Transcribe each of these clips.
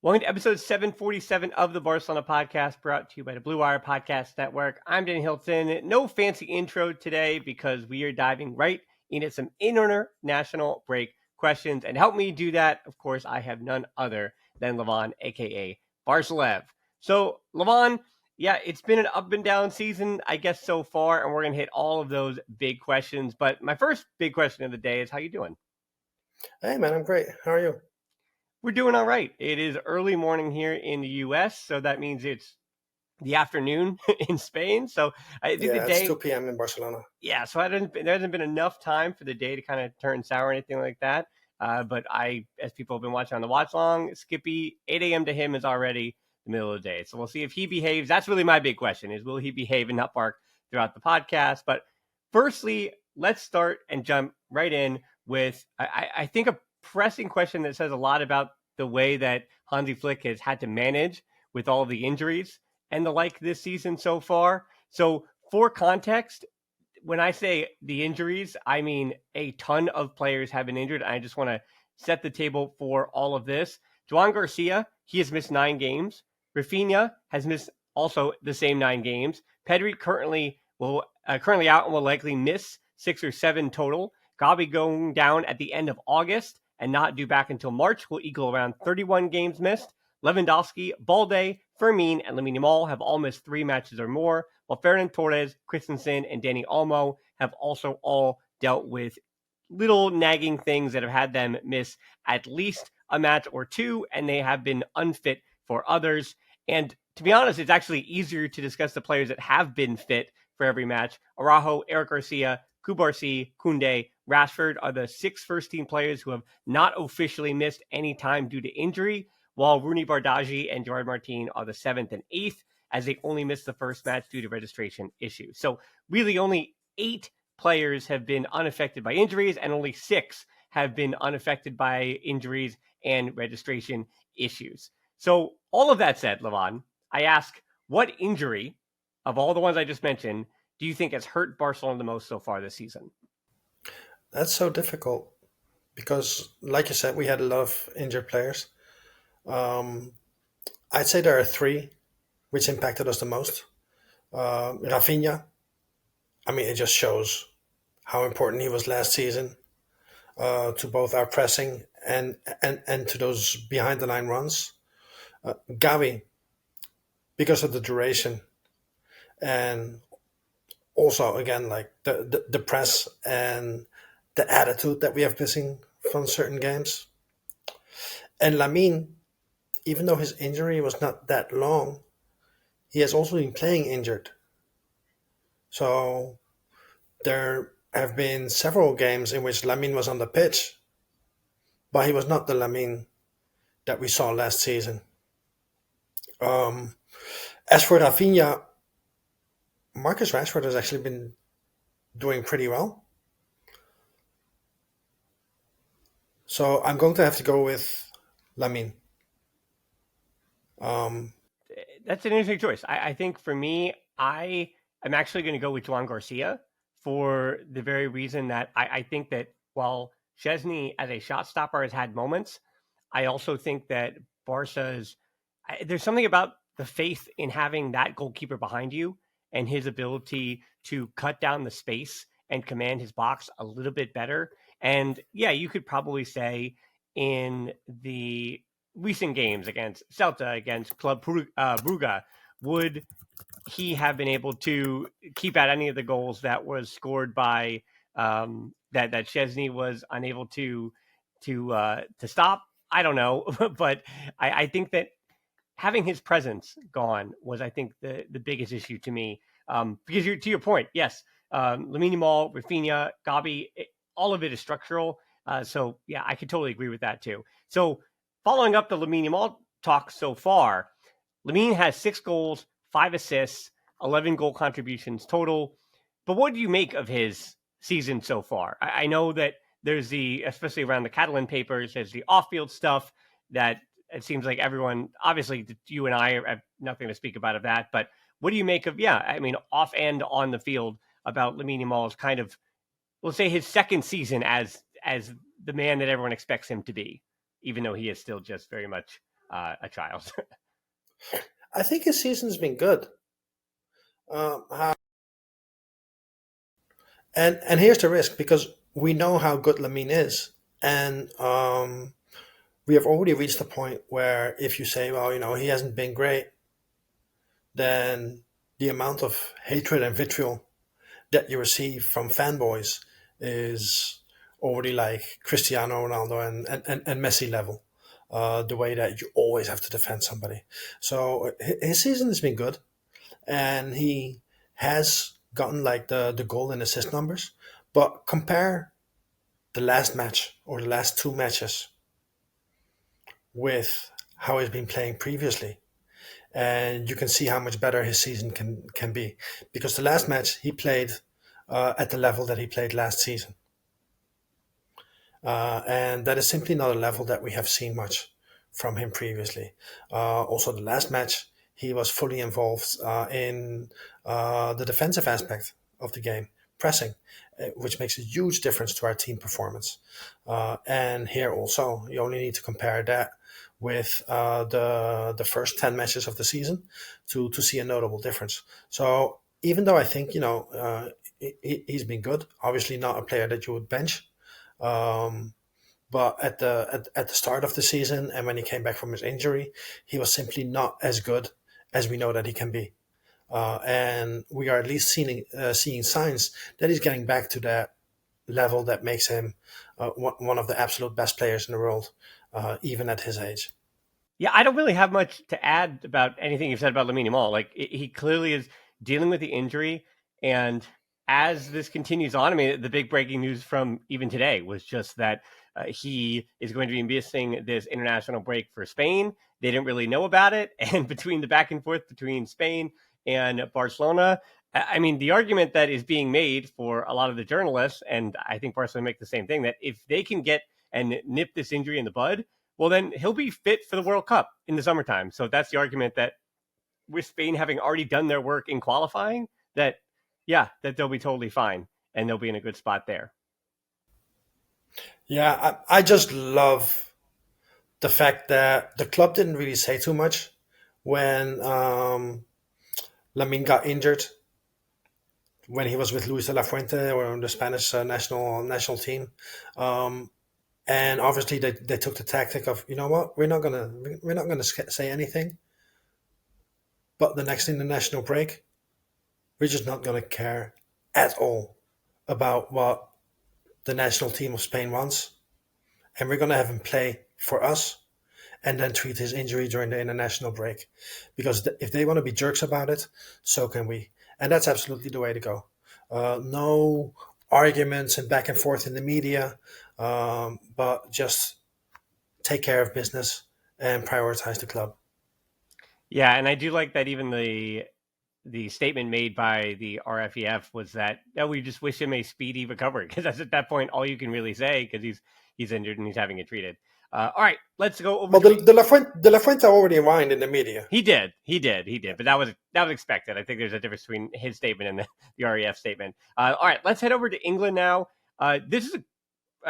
Welcome to episode 747 of the Barcelona podcast, brought to you by the Blue Wire Podcast Network. I'm Danny Hilton. No fancy intro today because we are diving right into some international break questions. And help me do that, of course, I have none other than Lamine, aka Barsalev. So, Lamine, yeah, it's been an up and down season, I guess, so far, and we're going to hit all of those big questions. But my first big question of the day is, how you doing? Hey, man, I'm great. How are you? We're doing all right. It is early morning here in the U.S., so that means it's the afternoon in Spain. So I think the It's day, 2 p.m. in Barcelona. yeah. So there hasn't been enough time for the day to kind of turn sour or anything like that. But as people have been watching on the watch long, Skippy, 8 a.m. to him is already the middle of the day. So we'll see if he behaves. That's really my big question: is will he behave and not bark throughout the podcast? But firstly, let's start and jump right in with I think a pressing question that says a lot about the way that Hansi Flick has had to manage with all the injuries and the like this season so far. So for context, when I say the injuries, I mean a ton of players have been injured. I just want to set the table for all of this. Juan Garcia, he has missed 9 games. Rafinha has missed also the same 9 games. Pedri currently out and will likely miss 6 or 7 total. Gavi going down at the end of August and not due back until March will equal around 31 games missed. Lewandowski, Balde, Fermin, and Lamine Yamal have all missed 3 matches or more, while Ferran Torres, Christensen, and Dani Olmo have also all dealt with little nagging things that have had them miss at least a match or 2, and they have been unfit for others. And to be honest, it's actually easier to discuss the players that have been fit for every match. Araujo, Eric Garcia, Kubarsi, Koundé, Rashford are the 6 first-team players who have not officially missed any time due to injury, while Rooney Bardghji and Gerard Martin are the 7th and 8th, as they only missed the first match due to registration issues. So really only 8 players have been unaffected by injuries, and only 6 have been unaffected by injuries and registration issues. So all of that said, Lamine, I ask, what injury of all the ones I just mentioned do you think has hurt Barcelona the most so far this season? That's so difficult because, like you said, we had a lot of injured players. I'd say there are 3 which impacted us the most. Rafinha, I mean, it just shows how important he was last season to both our pressing and to those behind the line runs. Gavi, because of the duration, and also again like the press and the attitude that we have missing from certain games. And Lamine, even though his injury was not that long, he has also been playing injured. So there have been several games in which Lamine was on the pitch, but he was not the Lamine that we saw last season. As for Rafinha, Marcus Rashford has actually been doing pretty well. So I'm going to have to go with Lamine. That's an interesting choice. I think for me, I am actually going to go with Juan Garcia for the very reason that I think that while Szczesny as a shot stopper has had moments, I also think that there's something about the faith in having that goalkeeper behind you and his ability to cut down the space and command his box a little bit better. And yeah, you could probably say in the recent games against Celta, against Club Brugge, would he have been able to keep out any of the goals that was scored by that Szczesny was unable to stop? I don't know, but I think that having his presence gone was, I think, the biggest issue to me. Because to your point, yes, Lamine Yamal, Rafinha, Gavi, all of it is structural. So yeah, I could totally agree with that too. So following up the Lamine Yamal talk so far, Lamine has 6 goals, 5 assists, 11 goal contributions total. But what do you make of his season so far? I know that there's especially around the Catalan papers, there's the off-field stuff that it seems like everyone, obviously you and I have nothing to speak about of that, but what do you make of, off and on the field about Lamine Yamal's kind of, we'll say his second season as the man that everyone expects him to be, even though he is still just very much a child. I think his season's been good. And here's the risk, because we know how good Lamine is, and we have already reached the point where if you say, well, he hasn't been great, then the amount of hatred and vitriol that you receive from fanboys is already like Cristiano Ronaldo and Messi level. The way that you always have to defend somebody. So his season has been good, and he has gotten like the goal and assist numbers. But compare the last match or the last two matches with how he's been playing previously, and you can see how much better his season can be. Because the last match he played at the level that he played last season, and that is simply not a level that we have seen much from him previously. Also, the last match he was fully involved in the defensive aspect of the game, pressing, which makes a huge difference to our team performance. And here also, you only need to compare that with the first 10 matches of the season to see a notable difference. So even though I think, he's been good, obviously not a player that you would bench. But at the start of the season, and when he came back from his injury, he was simply not as good as we know that he can be. And we are at least seeing signs that he's getting back to that level that makes him one of the absolute best players in the world, even at his age. Yeah, I don't really have much to add about anything you've said about Lamine Yamal. Like he clearly is dealing with the injury, and as this continues on, I mean, the big breaking news from even today was just that he is going to be missing this international break for Spain. They didn't really know about it, and between the back and forth between Spain and Barcelona, I mean, the argument that is being made for a lot of the journalists, and I think Barcelona make the same thing, that if they can get and nip this injury in the bud, well, then he'll be fit for the World Cup in the summertime. So that's the argument, that with Spain having already done their work in qualifying, that, yeah, that they'll be totally fine and they'll be in a good spot there. Yeah, I just love the fact that the club didn't really say too much when Lamine got injured, when he was with Luis de la Fuente or on the Spanish national team. And obviously they took the tactic of, you know what, we're not gonna say anything, but the next international break, we're just not gonna care at all about what the national team of Spain wants, and we're gonna have him play for us, and then treat his injury during the international break, because if they want to be jerks about it, so can we, and that's absolutely the way to go. No arguments and back and forth in the media, but just take care of business and prioritize the club. Yeah, and I do like that even the statement made by the RFEF was that, no, we just wish him a speedy recovery, because that's at that point all you can really say, because he's injured and he's having it treated. All right, let's go over. Well, De La Fuente already whined in the media. He did, but that was expected. I think there's a difference between his statement and the REF statement. All right, let's head over to England now. This is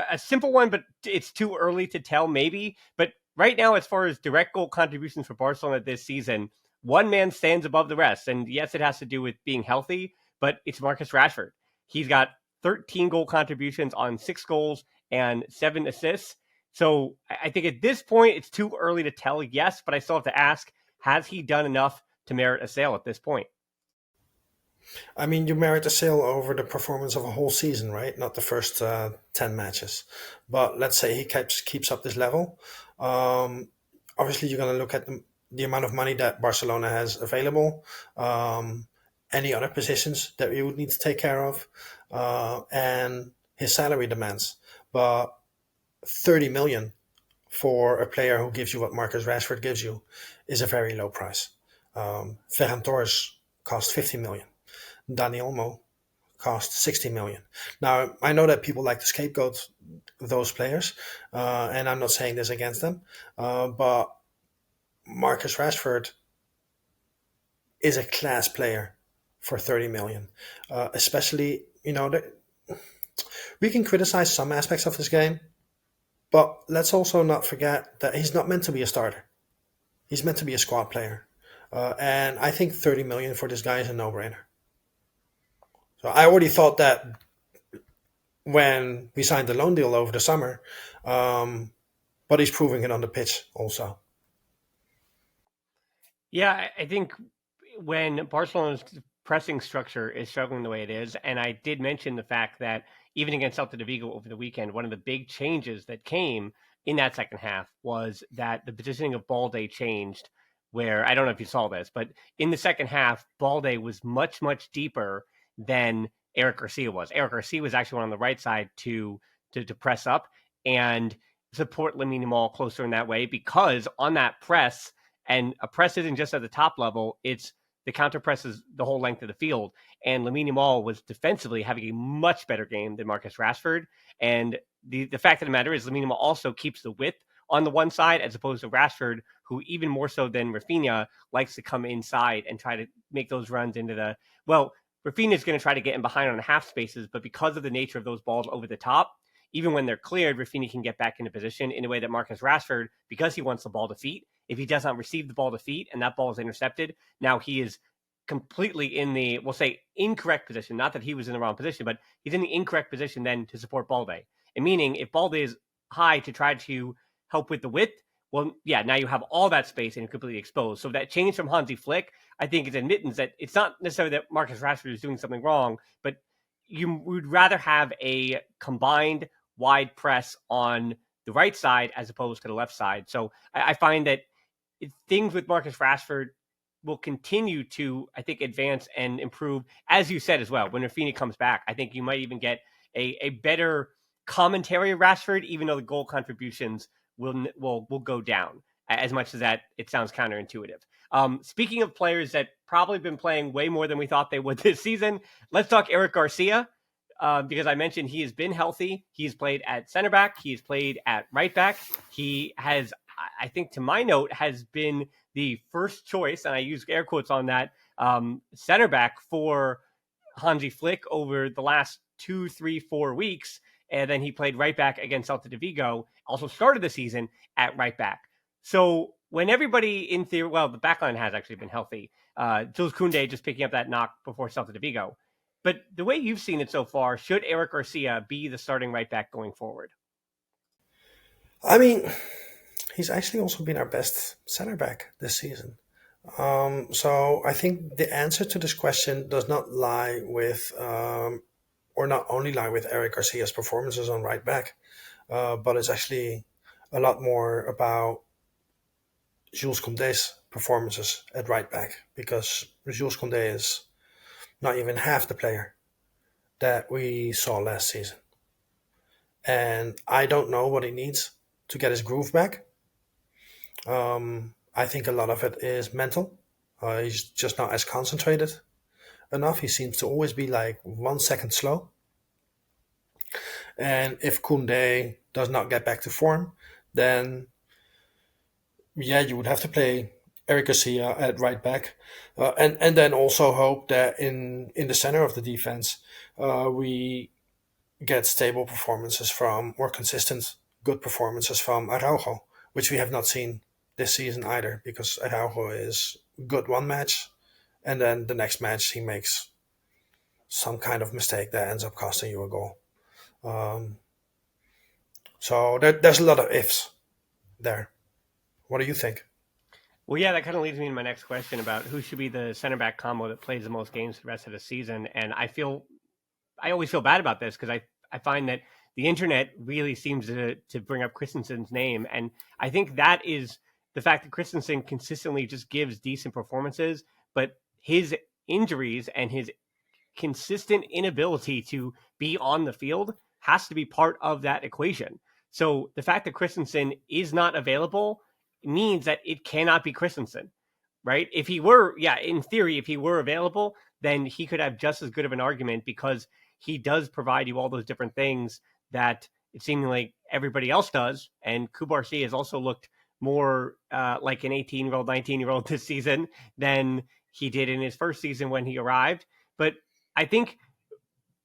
a simple one, but it's too early to tell, maybe. But right now, as far as direct goal contributions for Barcelona this season, one man stands above the rest. And yes, it has to do with being healthy, but it's Marcus Rashford. He's got 13 goal contributions on 6 goals and 7 assists. So I think at this point, it's too early to tell, yes, but I still have to ask, has he done enough to merit a sale at this point? I mean, you merit a sale over the performance of a whole season, right? Not the first 10 matches. But let's say he keeps up this level. Obviously, you're going to look at the amount of money that Barcelona has available, any other positions that we would need to take care of, and his salary demands. But 30 million for a player who gives you what Marcus Rashford gives you is a very low price. Ferran Torres cost 50 million. Dani Olmo cost 60 million. Now, I know that people like to scapegoat those players, and I'm not saying this against them, but Marcus Rashford is a class player for 30 million. Especially, we can criticize some aspects of his game, but let's also not forget that he's not meant to be a starter. He's meant to be a squad player. And I think 30 million for this guy is a no-brainer. So I already thought that when we signed the loan deal over the summer, um, but he's proving it on the pitch also. Yeah, I think when Barcelona's pressing structure is struggling the way it is, and I did mention the fact that even against Celta de Vigo over the weekend, one of the big changes that came in that second half was that the positioning of Balde changed. Where I don't know if you saw this, but in the second half, Balde was much, much deeper than Eric Garcia was. Eric Garcia was actually on the right side to press up and support Lamine Yamal closer in that way, because on that press, and a press isn't just at the top level, it's the counter presses the whole length of the field. And Lamine Yamal was defensively having a much better game than Marcus Rashford. And the fact of the matter is Lamine Yamal also keeps the width on the one side, as opposed to Rashford, who even more so than Rafinha likes to come inside and try to make those runs into the, well, Rafinha is going to try to get in behind on the half spaces, but because of the nature of those balls over the top, even when they're cleared, Rafinha can get back into position in a way that Marcus Rashford, because he wants the ball to feet, if he does not receive the ball to feet and that ball is intercepted, now he is completely in the, we'll say, incorrect position. Not that he was in the wrong position, but he's in the incorrect position then to support Balde. And meaning, if Balde is high to try to help with the width, well, yeah, now you have all that space and you're completely exposed. So that change from Hansi Flick, I think, is admittance that it's not necessarily that Marcus Rashford is doing something wrong, but you would rather have a combined wide press on the right side as opposed to the left side. So I find that things with Marcus Rashford will continue to, I think, advance and improve, as you said as well. When Rafinha comes back, I think you might even get a better commentary of Rashford, even though the goal contributions will go down, as much as that it sounds counterintuitive. Speaking of players that probably been playing way more than we thought they would this season, let's talk Eric Garcia. Because I mentioned he has been healthy. He's played at center back. He's played at right back. He has, I think, to my note, has been the first choice, and I use air quotes on that, center back for Hansi Flick over the last 2, 3, 4 weeks. And then he played right back against Celta de Vigo, also started the season at right back. So when everybody in theory, well, the backline has actually been healthy. Jules Koundé just picking up that knock before Celta de Vigo. But the way you've seen it so far, should Eric Garcia be the starting right back going forward? I mean, he's actually also been our best center back this season. So I think the answer to this question does not lie with, or not only lie with Eric Garcia's performances on right back, but it's actually a lot more about Jules Koundé's performances at right back, because Jules Koundé is not even half the player that we saw last season. And I don't know what he needs to get his groove back. I think a lot of it is mental. He's just not as concentrated enough. He seems to always be like 1 second slow. And if Koundé does not get back to form, then yeah, you would have to play Eric Garcia at right back, and then also hope that in the center of the defense we get stable performances from, or consistent good performances from Araujo, which we have not seen this season either, because Araujo is good one match, and then the next match he makes some kind of mistake that ends up costing you a goal. So there's a lot of ifs there. What do you think? Well, yeah, that kind of leads me to my next question about who should be the center back combo that plays the most games for the rest of the season. And I always feel bad about this, because I find that the internet really seems to bring up Christensen's name. And I think that is the fact that Christensen consistently just gives decent performances, but his injuries and his consistent inability to be on the field has to be part of that equation. So the fact that Christensen is not available means that it cannot be Christensen, right? If he were, yeah, in theory, if he were available, then he could have just as good of an argument, because he does provide you all those different things that it seems like everybody else does. And Kubarsi has also looked more like an 18-year-old, 19-year-old this season than he did in his first season when he arrived. But I think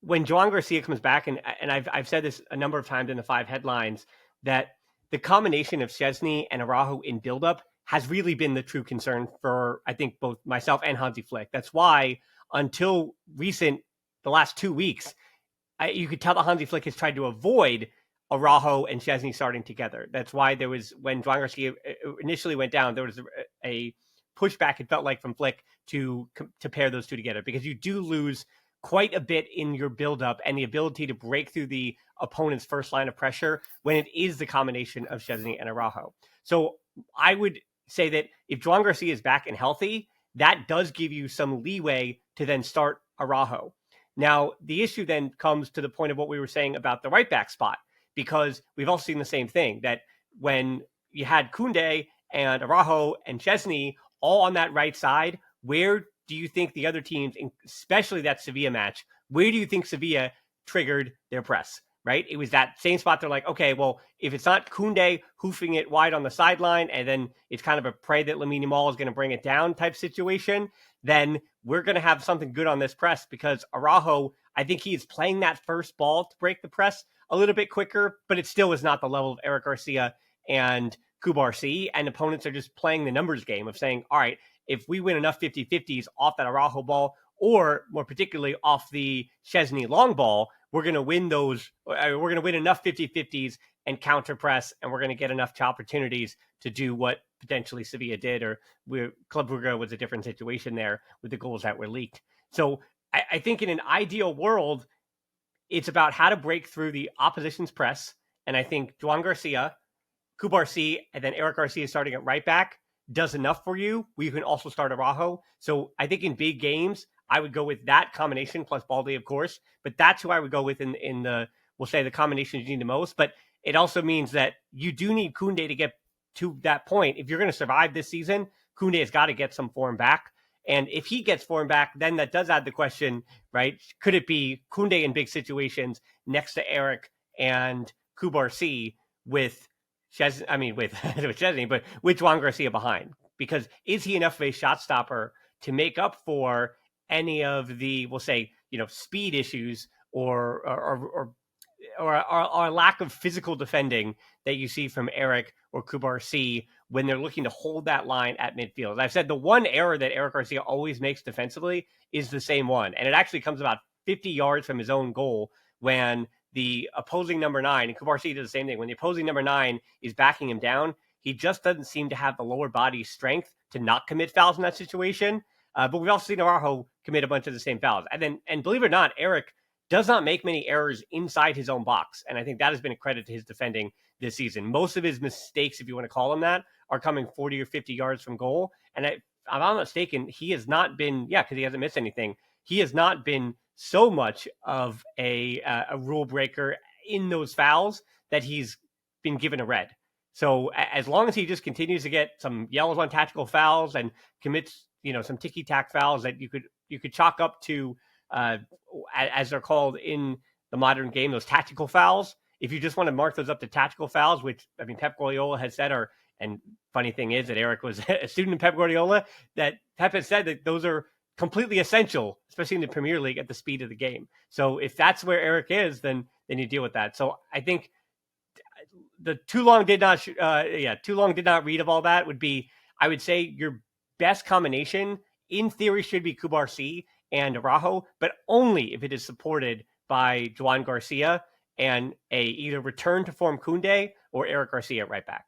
when Joan Garcia comes back, and I've said this a number of times in the 5 headlines, that the combination of Szczesny and Araujo in buildup has really been the true concern for, I think, both myself and Hansi Flick. That's why until the last 2 weeks, you could tell that Hansi Flick has tried to avoid Araujo and Szczesny starting together. That's why there was, when Joan Garcia initially went down, there was a pushback, it felt like, from Flick to pair those two together, because you do lose quite a bit in your buildup and the ability to break through the opponent's first line of pressure when it is the combination of Szczesny and Araujo. So I would say that if Joan Garcia is back and healthy, that does give you some leeway to then start Araujo. Now, the issue then comes to the point of what we were saying about the right back spot, because we've all seen the same thing, that when you had Koundé and Araujo and Szczesny all on that right side, where do you think the other teams, especially that Sevilla match, where do you think Sevilla triggered their press, right? It was that same spot. They're like, okay, well, if it's not Koundé hoofing it wide on the sideline, and then it's kind of a pray that Lamine Yamal is going to bring it down type situation, then we're going to have something good on this press, because Araujo, I think he is playing that first ball to break the press a little bit quicker, but it still is not the level of Eric Garcia and Cubarsí, and opponents are just playing the numbers game of saying, all right, if we win enough 50-50s off that Araujo ball, or more particularly off the Szczesny long ball, we're going to win enough 50-50s and counter press, and we're going to get enough opportunities to do what potentially Sevilla did, or Club Brugge was a different situation there with the goals that were leaked. So I think in an ideal world, it's about how to break through the opposition's press, and I think Joan Garcia, Cubarsí, and then Eric Garcia starting at right back does enough for you, where you can also start Araujo. So I think in big games, I would go with that combination, plus Balde, of course, but that's who I would go with in the, we'll say, the combinations you need the most. But it also means that you do need Koundé to get to that point. If you're going to survive this season, Koundé has got to get some form back. And if he gets form back, then that does add the question, right? Could it be Koundé in big situations next to Eric and Cubarsí with Szczesny, but with Joan Garcia behind? Because is he enough of a shot stopper to make up for any of the, we'll say, speed issues or lack of physical defending that you see from Eric or Cubarsí when they're looking to hold that line at midfield? As I've said, the one error that Eric Garcia always makes defensively is the same one, and it actually comes about 50 yards from his own goal when the opposing number 9, and Cubarsí does the same thing, when the opposing number 9 is backing him down, he just doesn't seem to have the lower body strength to not commit fouls in that situation. But we've also seen Araujo commit a bunch of the same fouls. And believe it or not, Eric does not make many errors inside his own box. And I think that has been a credit to his defending this season. Most of his mistakes, if you want to call them that, are coming 40 or 50 yards from goal. And if I'm not mistaken, he has not been, because he hasn't missed anything, he has not been so much of a rule breaker in those fouls that he's been given a red. So as long as he just continues to get some yellows on tactical fouls and commits, some ticky-tack fouls that you could chalk up to, as they're called in the modern game, those tactical fouls. If you just want to mark those up to tactical fouls, which Pep Guardiola has said are, and funny thing is that Eric was a student of Pep Guardiola, that Pep has said that those are completely essential, especially in the Premier League, at the speed of the game. So if that's where Eric is, then you deal with that. So I think the too long did not read of all that would be, I would say your best combination in theory should be Cubarsí and Araujo, but only if it is supported by Joan Garcia and a either return to form Koundé or Eric Garcia right back.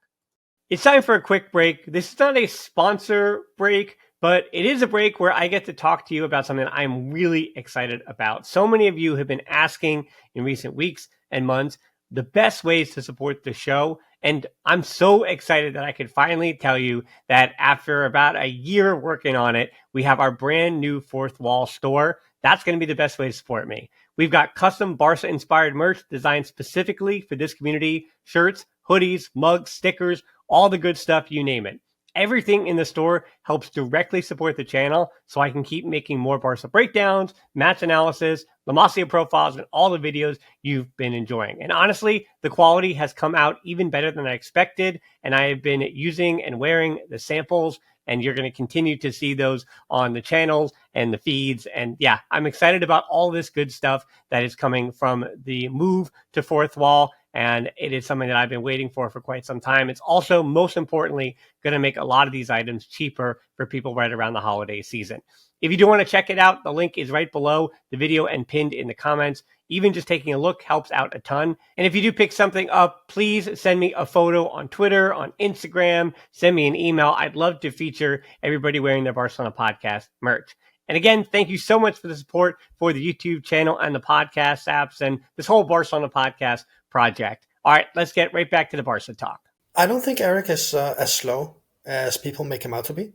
It's time for a quick break. This is not a sponsor break, but it is a break where I get to talk to you about something I'm really excited about. So many of you have been asking in recent weeks and months the best ways to support the show. And I'm so excited that I could finally tell you that after about a year working on it, we have our brand new Fourth Wall store. That's going to be the best way to support me. We've got custom Barca-inspired merch designed specifically for this community: shirts, hoodies, mugs, stickers, all the good stuff, you name it. Everything in the store helps directly support the channel so I can keep making more Barca breakdowns, match analysis, La Masia profiles, and all the videos you've been enjoying. And honestly, the quality has come out even better than I expected, and I have been using and wearing the samples, and you're going to continue to see those on the channels and the feeds. And yeah, I'm excited about all this good stuff that is coming from the move to Fourth Wall. and it is something that I've been waiting for quite some time. It's also, most importantly, going to make a lot of these items cheaper for people right around the holiday season. If you do want to check it out, the link is right below the video and pinned in the comments. Even just taking a look helps out a ton. And if you do pick something up, please send me a photo on Twitter, on Instagram, send me an email. I'd love to feature everybody wearing their Barcelona podcast merch. And again, thank you so much for the support for the YouTube channel and the podcast apps and this whole Barcelona podcast project. All right, let's get right back to the Barca talk. I don't think Eric is as slow as people make him out to be.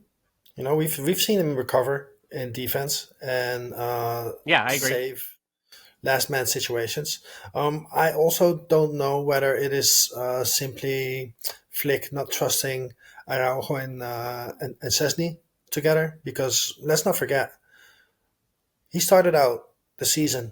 You know, we've seen him recover in defense and Yeah, I agree. save last man situations. I also don't know whether it is simply Flick not trusting Araujo and Szczesny together, because let's not forget, he started out the season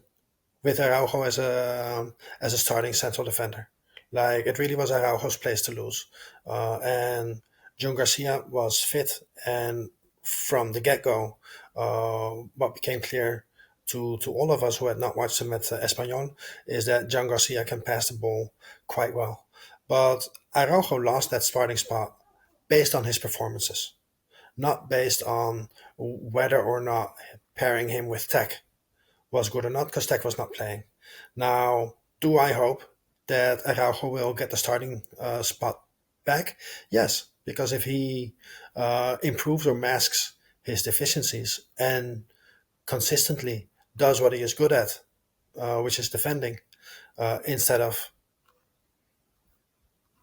with Araujo as a starting central defender. Like, it really was Araujo's place to lose, and John Garcia was fit, and from the get go, what became clear to all of us who had not watched him at Espanyol is that John Garcia can pass the ball quite well, but Araujo lost that starting spot based on his performances, not based on whether or not pairing him with Tech was good or not, because Tech was not playing. Now, do I hope that Araujo will get the starting spot back? Yes, because if he improves or masks his deficiencies and consistently does what he is good at, which is defending, instead of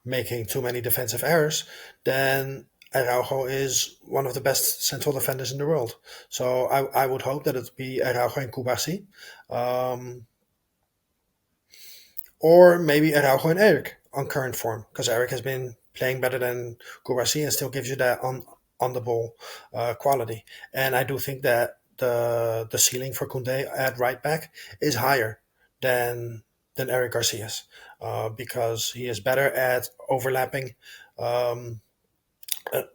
making too many defensive errors, then Araujo is one of the best central defenders in the world. So I would hope that it would be Araujo and Kubasi. Or maybe Araujo and Eric on current form, because Eric has been playing better than Kubasi and still gives you that on the ball quality. And I do think that the ceiling for Koundé at right back is higher than Eric Garcia's, because he is better at overlapping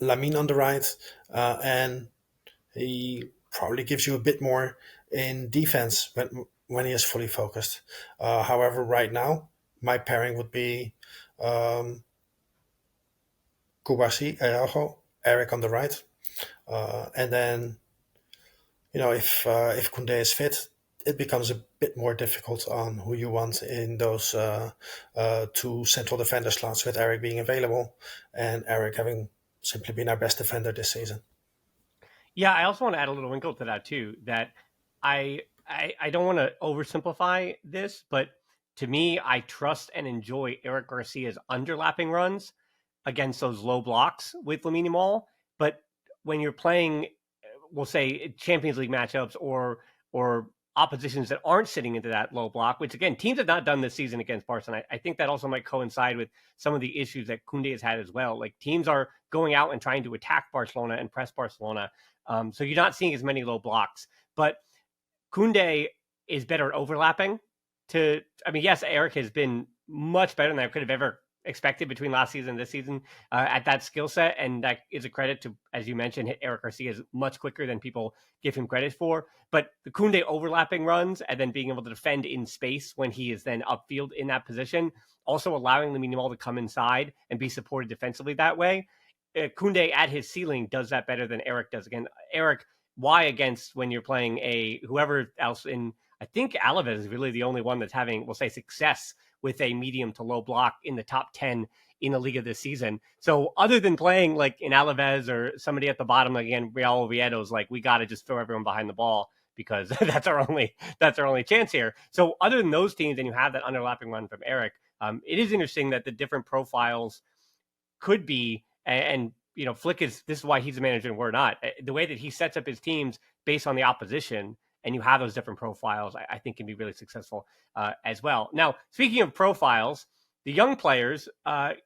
Lamine on the right, and he probably gives you a bit more in defense when he is fully focused. However, right now, my pairing would be Kubasi, Araujo, Eric on the right, and then, you know, if Koundé is fit, it becomes a bit more difficult on who you want in those two central defender slots, with Eric being available and Eric having simply been our best defender this season. Yeah, I also want to add a little wrinkle to that too. That I don't want to oversimplify this, but to me, I trust and enjoy Eric Garcia's underlapping runs against those low blocks with Lamine Yamal. But when you're playing, we'll say Champions League matchups or oppositions that aren't sitting into that low block, which again, teams have not done this season against Barcelona. I think that also might coincide with some of the issues that Koundé has had as well. Like, teams are going out and trying to attack Barcelona and press Barcelona. So you're not seeing as many low blocks, but Koundé is better at overlapping. Yes, Eric has been much better than I could have ever expected between last season and this season at that skill set. And that is a credit to, as you mentioned, Eric Garcia is much quicker than people give him credit for. But the Koundé overlapping runs and then being able to defend in space when he is then upfield in that position, also allowing Lamine Yamal to come inside and be supported defensively that way. Koundé at his ceiling does that better than Eric does. Again, Eric, why against when you're playing whoever else in, I think Alaves is really the only one that's having, we'll say, success with a medium to low block in the top 10 in the Liga this season. So other than playing like in Alaves or somebody at the bottom, like, again, Real Oviedo's like, we got to just throw everyone behind the ball because that's our only chance here. So other than those teams, and you have that underlapping run from Eric, it is interesting that the different profiles could be, and you know, Flick this is why he's a manager and we're not. The way that he sets up his teams based on the opposition, and you have those different profiles, I think can be really successful as well. Now, speaking of profiles, the young players,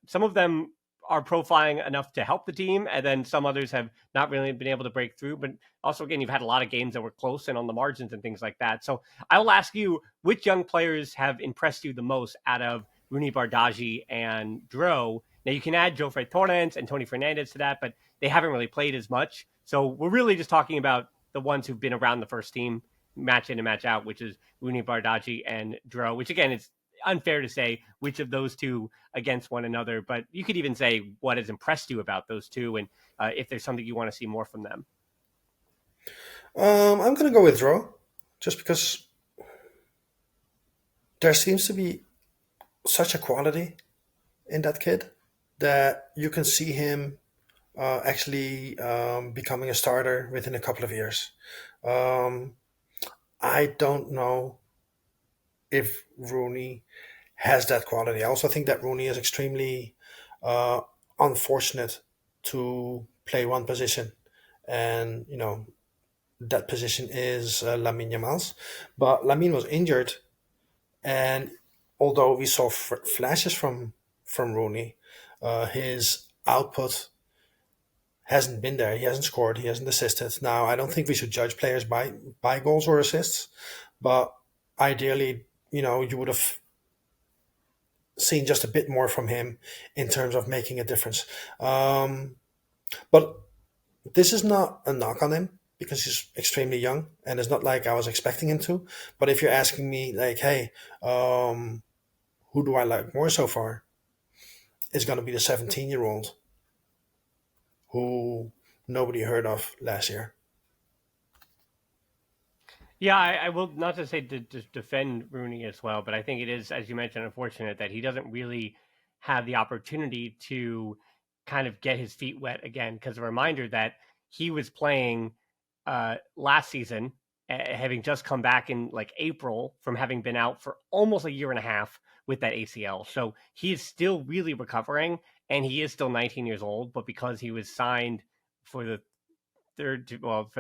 some of them are profiling enough to help the team, and then some others have not really been able to break through. But also, again, you've had a lot of games that were close and on the margins and things like that. So I will ask you, which young players have impressed you the most out of Rooney Bardghji and Dro? Now, you can add Jofre Torrens and Tony Fernandez to that, but they haven't really played as much. So we're really just talking about the ones who've been around the first team match in and match out, which is Rooney Bardghji and Dro, which again is unfair to say which of those two against one another, but you could even say what has impressed you about those two, and if there's something you want to see more from them. I'm going to go with draw, just because there seems to be such a quality in that kid that you can see him actually becoming a starter within a couple of years. Um, I don't know if Rooney has that quality. I also think that Rooney is extremely uh, unfortunate to play one position, and that position is Lamine Yamal's. But Lamine was injured, and although we saw flashes from Rooney, his output hasn't been there. He hasn't scored. He hasn't assisted. Now, I don't think we should judge players by goals or assists, but ideally, you would have seen just a bit more from him in terms of making a difference. But this is not a knock on him because he's extremely young, and it's not like I was expecting him to. But if you're asking me, like, hey, who do I like more so far? It's going to be the 17-year-old who nobody heard of last year. Yeah, I will not to say to defend Rooney as well, but I think it is, as you mentioned, unfortunate that he doesn't really have the opportunity to kind of get his feet wet again. Because a reminder that he was playing last season, having just come back in like April from having been out for almost a year and a half with that ACL. So he is still really recovering, and he is still 19 years old. But because he was signed for the for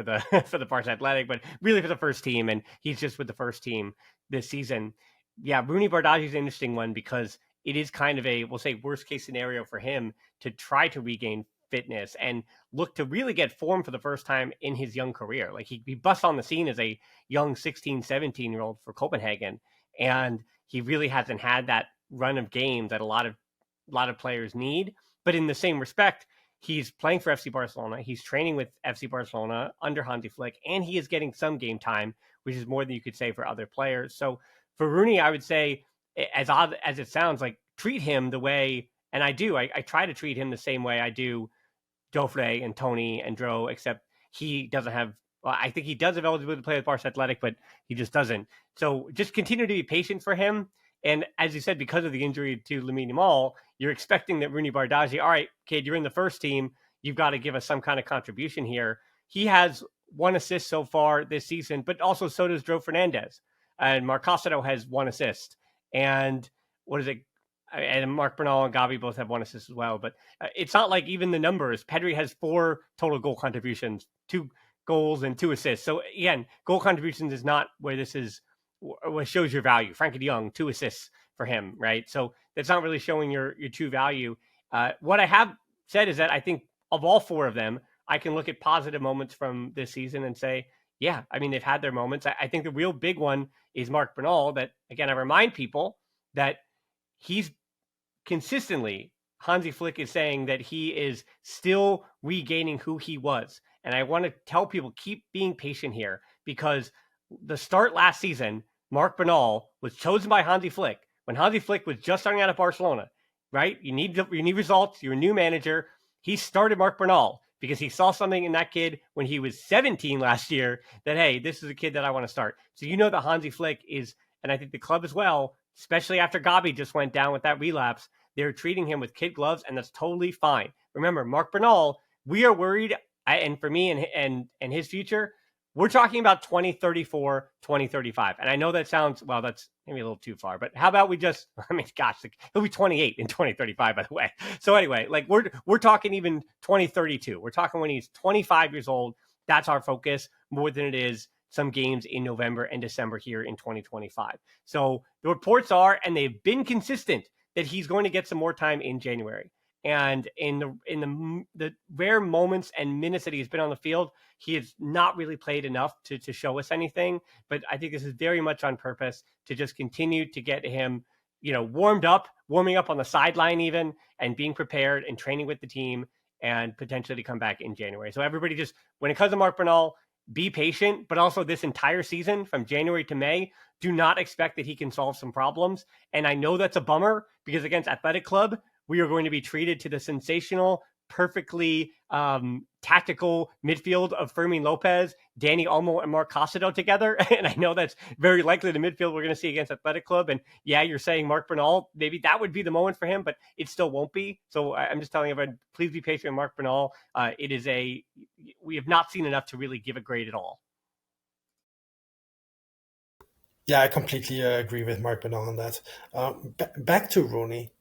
the for the Barca Athletic, but really for the first team, and he's just with the first team this season. Yeah, Rooney Bardghji is an interesting one because it is kind of a, we'll say, worst case scenario for him to try to regain fitness and look to really get form for the first time in his young career. Like he busts on the scene as a young 16, 17-year-old for Copenhagen, and he really hasn't had that run of games that a lot of players need. But in the same respect, he's playing for FC Barcelona. He's training with FC Barcelona under Hansi Flick, and he is getting some game time, which is more than you could say for other players. So for Rooney, I would say, as odd as it sounds, like treat him the way, and I do. I try to treat him the same way I do Joffre and Tony and Dro, except he doesn't have. Well, I think he does have eligibility to play with Barca Athletic, but he just doesn't. So just continue to be patient for him. And as you said, because of the injury to Lamine Yamal, you're expecting that Rooney Bardghji, all right, kid, you're in the first team. You've got to give us some kind of contribution here. He has 1 assist so far this season, but also so does Dro Fernandez. And Marcosito has 1 assist. And what is it? And Marc Bernal and Gavi both have 1 assist as well. But it's not like even the numbers. Pedri has 4 total goal contributions, 2 goals and 2 assists. So again, goal contributions is not where this is, what shows your value. Frankie de Jong, 2 assists for him, right? So that's not really showing your true value. What I have said is that I think of all 4 of them, I can look at positive moments from this season and say, yeah, I mean, they've had their moments. I think the real big one is Marc Bernal, that, again, I remind people that he's consistently, Hansi Flick is saying that he is still regaining who he was. And I want to tell people, keep being patient here, because the start last season, Marc Bernal was chosen by Hansi Flick when Hansi Flick was just starting out at Barcelona, right? You need results. You're a new manager. He started Marc Bernal because he saw something in that kid when he was 17 last year that, hey, this is a kid that I want to start. So you know that Hansi Flick is, and I think the club as well, especially after Gavi just went down with that relapse, they're treating him with kid gloves, and that's totally fine. Remember, Marc Bernal, we are worried, and for me and his future, we're talking about 2034, 2035. And I know that sounds, well, that's maybe a little too far, but how about we just, I mean, gosh, he'll be 28 in 2035, by the way. So anyway, like we're talking even 2032. We're talking when he's 25 years old. That's our focus more than it is some games in November and December here in 2025. So the reports are, and they've been consistent, that he's going to get some more time in January. And in the rare moments and minutes that he's been on the field, he has not really played enough to show us anything. But I think this is very much on purpose to just continue to get him, warming up on the sideline even, and being prepared and training with the team, and potentially to come back in January. So everybody just, when it comes to Marc Bernal, be patient, but also this entire season from January to May, do not expect that he can solve some problems. And I know that's a bummer because against Athletic Club, we are going to be treated to the sensational, perfectly tactical midfield of Fermin Lopez, Danny Olmo, and Mark Costello together. And I know that's very likely the midfield we're going to see against Athletic Club. And yeah, you're saying Mark Bernal, maybe that would be the moment for him, but it still won't be. So I'm just telling everyone, please be patient with Mark Bernal. We have not seen enough to really give a grade at all. Yeah, I completely agree with Mark Bernal on that. Back to Rooney.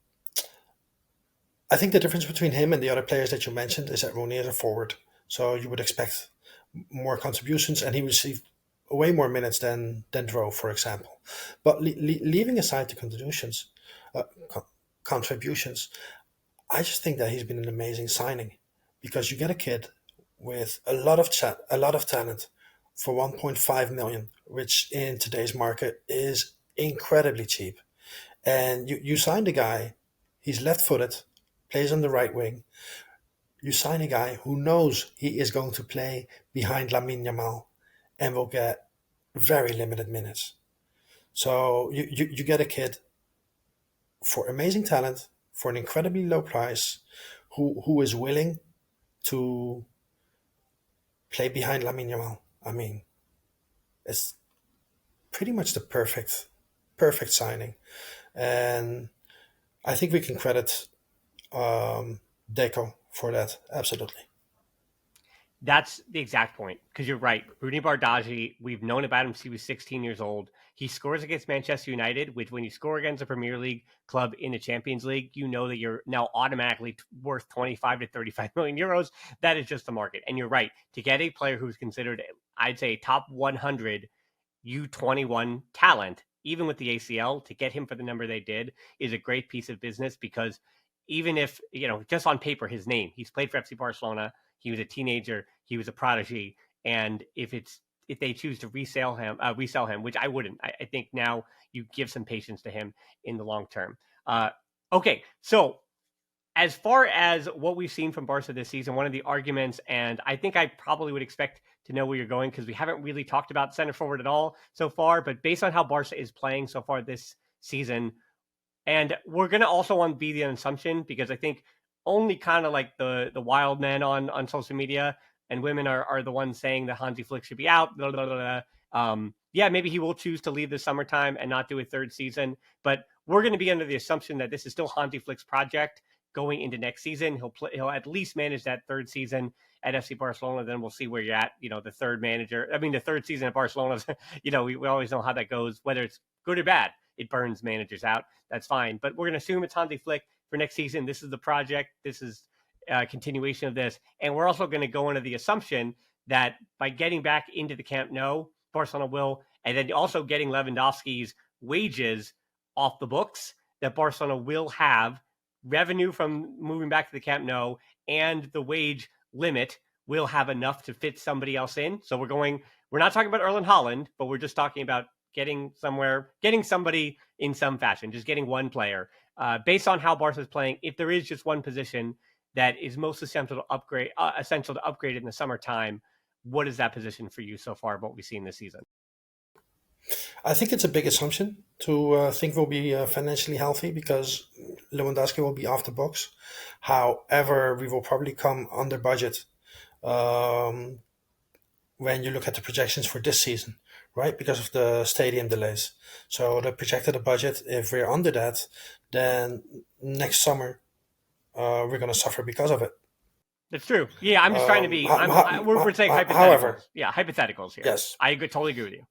I think the difference between him and the other players that you mentioned is that Rooney is a forward. So you would expect more contributions, and he received way more minutes than Dro, for example. But leaving aside the uh, co- contributions, I just think that he's been an amazing signing because you get a kid with a lot of talent for 1.5 million, which in today's market is incredibly cheap. And you signed a guy, he's left-footed, plays on the right wing. You sign a guy who knows he is going to play behind Lamine Yamal and will get very limited minutes. So you get a kid for amazing talent for an incredibly low price who is willing to play behind Lamine Yamal. I mean, it's pretty much the perfect signing, and I think we can credit Deco for that. Absolutely. That's the exact point because you're right. Rudy Bardghji, we've known about him since he was 16 years old. He scores against Manchester United, which when you score against a Premier League club in the Champions League, you know that you're now automatically worth 25 to 35 million euros. That is just the market. And you're right. To get a player who's considered, I'd say, top 100 U21 talent, even with the ACL, to get him for the number they did is a great piece of business because even if, just on paper, his name, he's played for FC Barcelona, he was a teenager, he was a prodigy, and if they choose to resell him, which I wouldn't, I think now you give some patience to him in the long term. Okay, so as far as what we've seen from Barca this season, one of the arguments, and I think I probably would expect to know where you're going because we haven't really talked about center forward at all so far, but based on how Barca is playing so far this season, and we're going to also want to be the assumption because I think only kind of like the wild men on social media and women are the ones saying that Hansi Flick should be out. Blah, blah, blah, blah. Yeah, maybe he will choose to leave this summertime and not do a third season, but we're going to be under the assumption that this is still Hansi Flick's project going into next season. He'll at least manage that third season at FC Barcelona. Then we'll see where you're at. The third manager. I mean, the third season at Barcelona. We always know how that goes, whether it's good or bad. It burns managers out. That's fine. But we're going to assume it's Hansi Flick for next season. This is the project. This is a continuation of this. And we're also going to go into the assumption that by getting back into the Camp Nou, Barcelona will, and then also getting Lewandowski's wages off the books, that Barcelona will have revenue from moving back to the Camp Nou and the wage limit will have enough to fit somebody else in. So we're not talking about Erling Haaland, but we're just talking about getting somebody in some fashion, just getting one player. Based on how Barca is playing, if there is just one position that is most essential to upgrade in the summertime, what is that position for you so far, what we've seen this season? I think it's a big assumption to think we'll be financially healthy because Lewandowski will be off the books. However, we will probably come under budget um, when you look at the projections for this season, right? Because of the stadium delays. So the projected budget, if we're under that, then next summer we're going to suffer because of it. That's true. Yeah, I'm just trying to be. We're saying hypotheticals. However, yeah, hypotheticals here. yes, I totally agree with you.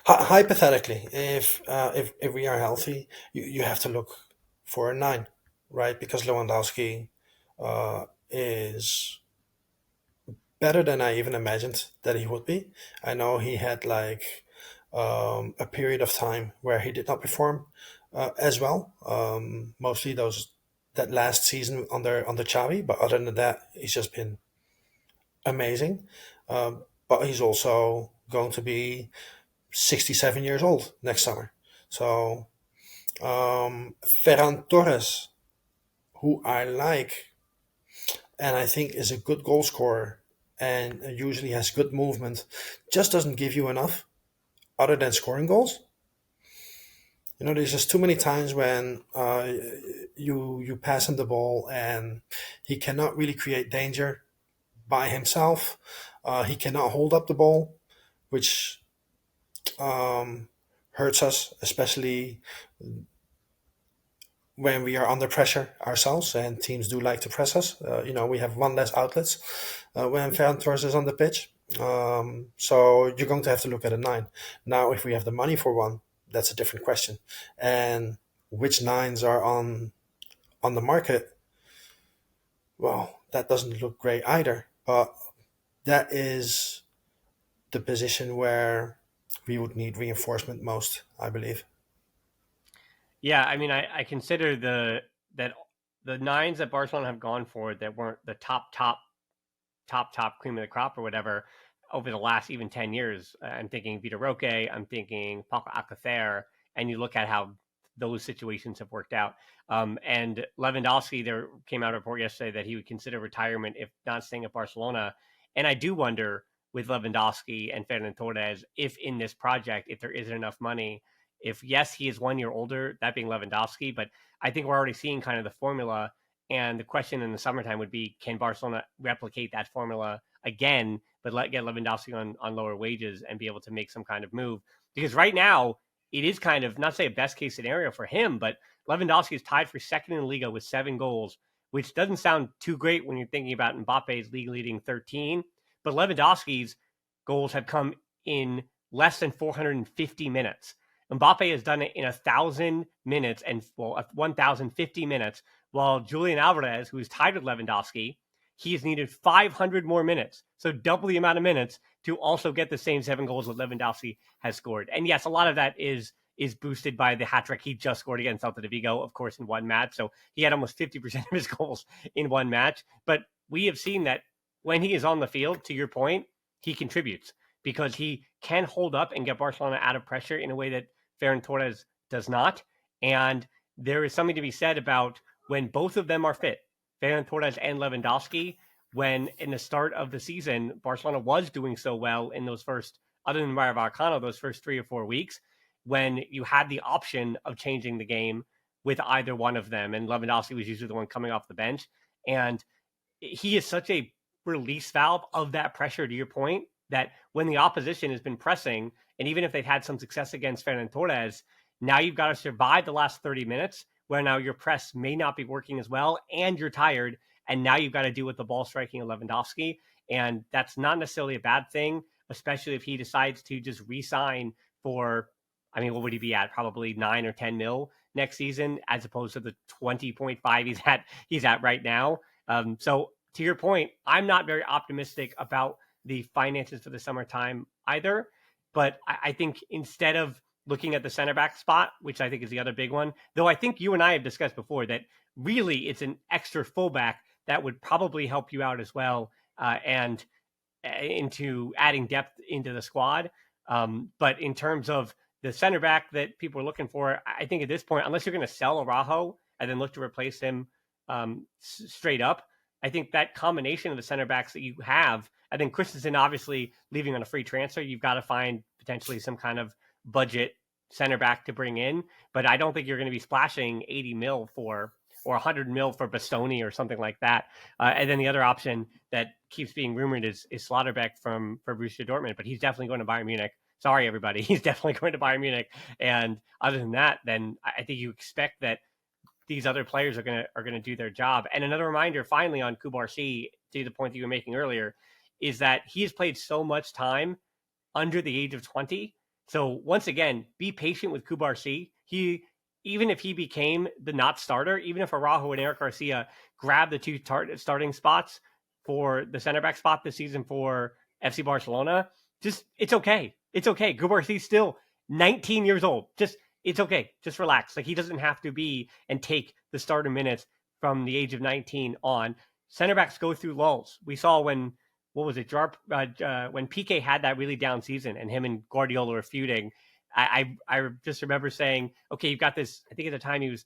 Hypothetically, if we are healthy, you have to look for a nine, right? Because Lewandowski is better than I even imagined that he would be. I know he had like a period of time where he did not perform as well. Mostly that last season under Xavi, but other than that, he's just been amazing. But he's also going to be 67 years old next summer. So Ferran Torres, who I like and I think is a good goal scorer and usually has good movement, just doesn't give you enough other than scoring goals. There's just too many times when you pass him the ball and he cannot really create danger by himself. He cannot hold up the ball, which um, hurts us, especially when we are under pressure ourselves, and teams do like to press us. We have one less outlets when Ferran Torres is on the pitch. So you're going to have to look at a nine. Now, if we have the money for one, that's a different question. And which nines are on the market? Well, that doesn't look great either. But that is the position where we would need reinforcement most, I believe. Yeah, I mean, I consider the nines that Barcelona have gone for that weren't the top cream of the crop or whatever over the last even 10 years. I'm thinking Vitor Roque, I'm thinking Paco Alcacer, and you look at how those situations have worked out. And Lewandowski, there came out a report yesterday that he would consider retirement if not staying at Barcelona. And I do wonder with Lewandowski and Ferran Torres, if in this project, if there isn't enough money, if yes, he is 1 year older, that being Lewandowski, but I think we're already seeing kind of the formula. And the question in the summertime would be, can Barcelona replicate that formula again, but get Lewandowski on lower wages and be able to make some kind of move? Because right now, it is kind of, not say a best case scenario for him, but Lewandowski is tied for second in the Liga with 7 goals, which doesn't sound too great when you're thinking about Mbappe's league leading 13. But Lewandowski's goals have come in less than 450 minutes. Mbappe has done it in 1,000 minutes and 1,050 minutes, while Julian Alvarez, who is tied with Lewandowski, he has needed 500 more minutes, so double the amount of minutes to also get the same 7 goals that Lewandowski has scored. And yes, a lot of that is boosted by the hat trick he just scored against Celta de Vigo, of course, in one match. So he had almost 50% of his goals in one match. But we have seen that when he is on the field, to your point, he contributes because he can hold up and get Barcelona out of pressure in a way that Ferran Torres does not. And there is something to be said about when both of them are fit, Ferran Torres and Lewandowski, when in the start of the season, Barcelona was doing so well in those first, other than Rayo Vallecano, those first 3 or 4 weeks, when you had the option of changing the game with either one of them. And Lewandowski was usually the one coming off the bench. And he is such a release valve of that pressure, to your point, that when the opposition has been pressing, and even if they've had some success against Ferran Torres, now you've got to survive the last 30 minutes where now your press may not be working as well and you're tired. And now you've got to deal with the ball striking of Lewandowski. And that's not necessarily a bad thing, especially if he decides to just re-sign for, I mean, what would he be at? Probably 9 or 10 mil next season, as opposed to the 20.5 he's at right now. So to your point, I'm not very optimistic about the finances for the summertime either. But I think instead of looking at the center back spot, which I think is the other big one, though I think you and I have discussed before that really it's an extra fullback that would probably help you out as well, and into adding depth into the squad. But in terms of the center back that people are looking for, I think at this point, unless you're going to sell Araujo and then look to replace him straight up, I think that combination of the center backs that you have, I think Christensen obviously leaving on a free transfer, you've got to find potentially some kind of budget center back to bring in. But I don't think you're going to be splashing 80 mil for, or 100 mil for Bastoni or something like that. And then the other option that keeps being rumored is Slotterbeck for Borussia Dortmund, but he's definitely going to Bayern Munich. Sorry, everybody. He's definitely going to Bayern Munich. And other than that, then I think you expect that these other players are gonna do their job. And another reminder, finally, on Kubarsi, to the point that you were making earlier, is that he has played so much time under the age of 20. So once again, be patient with Kubarsi. Even if he became the not starter, even if Araujo and Eric Garcia grab the 2 starting spots for the center back spot this season for FC Barcelona, it's okay. It's okay. Kubarsi's still 19 years old. It's okay. Just relax. Like, he doesn't have to be and take the starter minutes from the age of 19 on. Center backs go through lulls. We saw when Piqué had that really down season and him and Guardiola were feuding. I just remember saying, okay, you've got this, I think at the time he was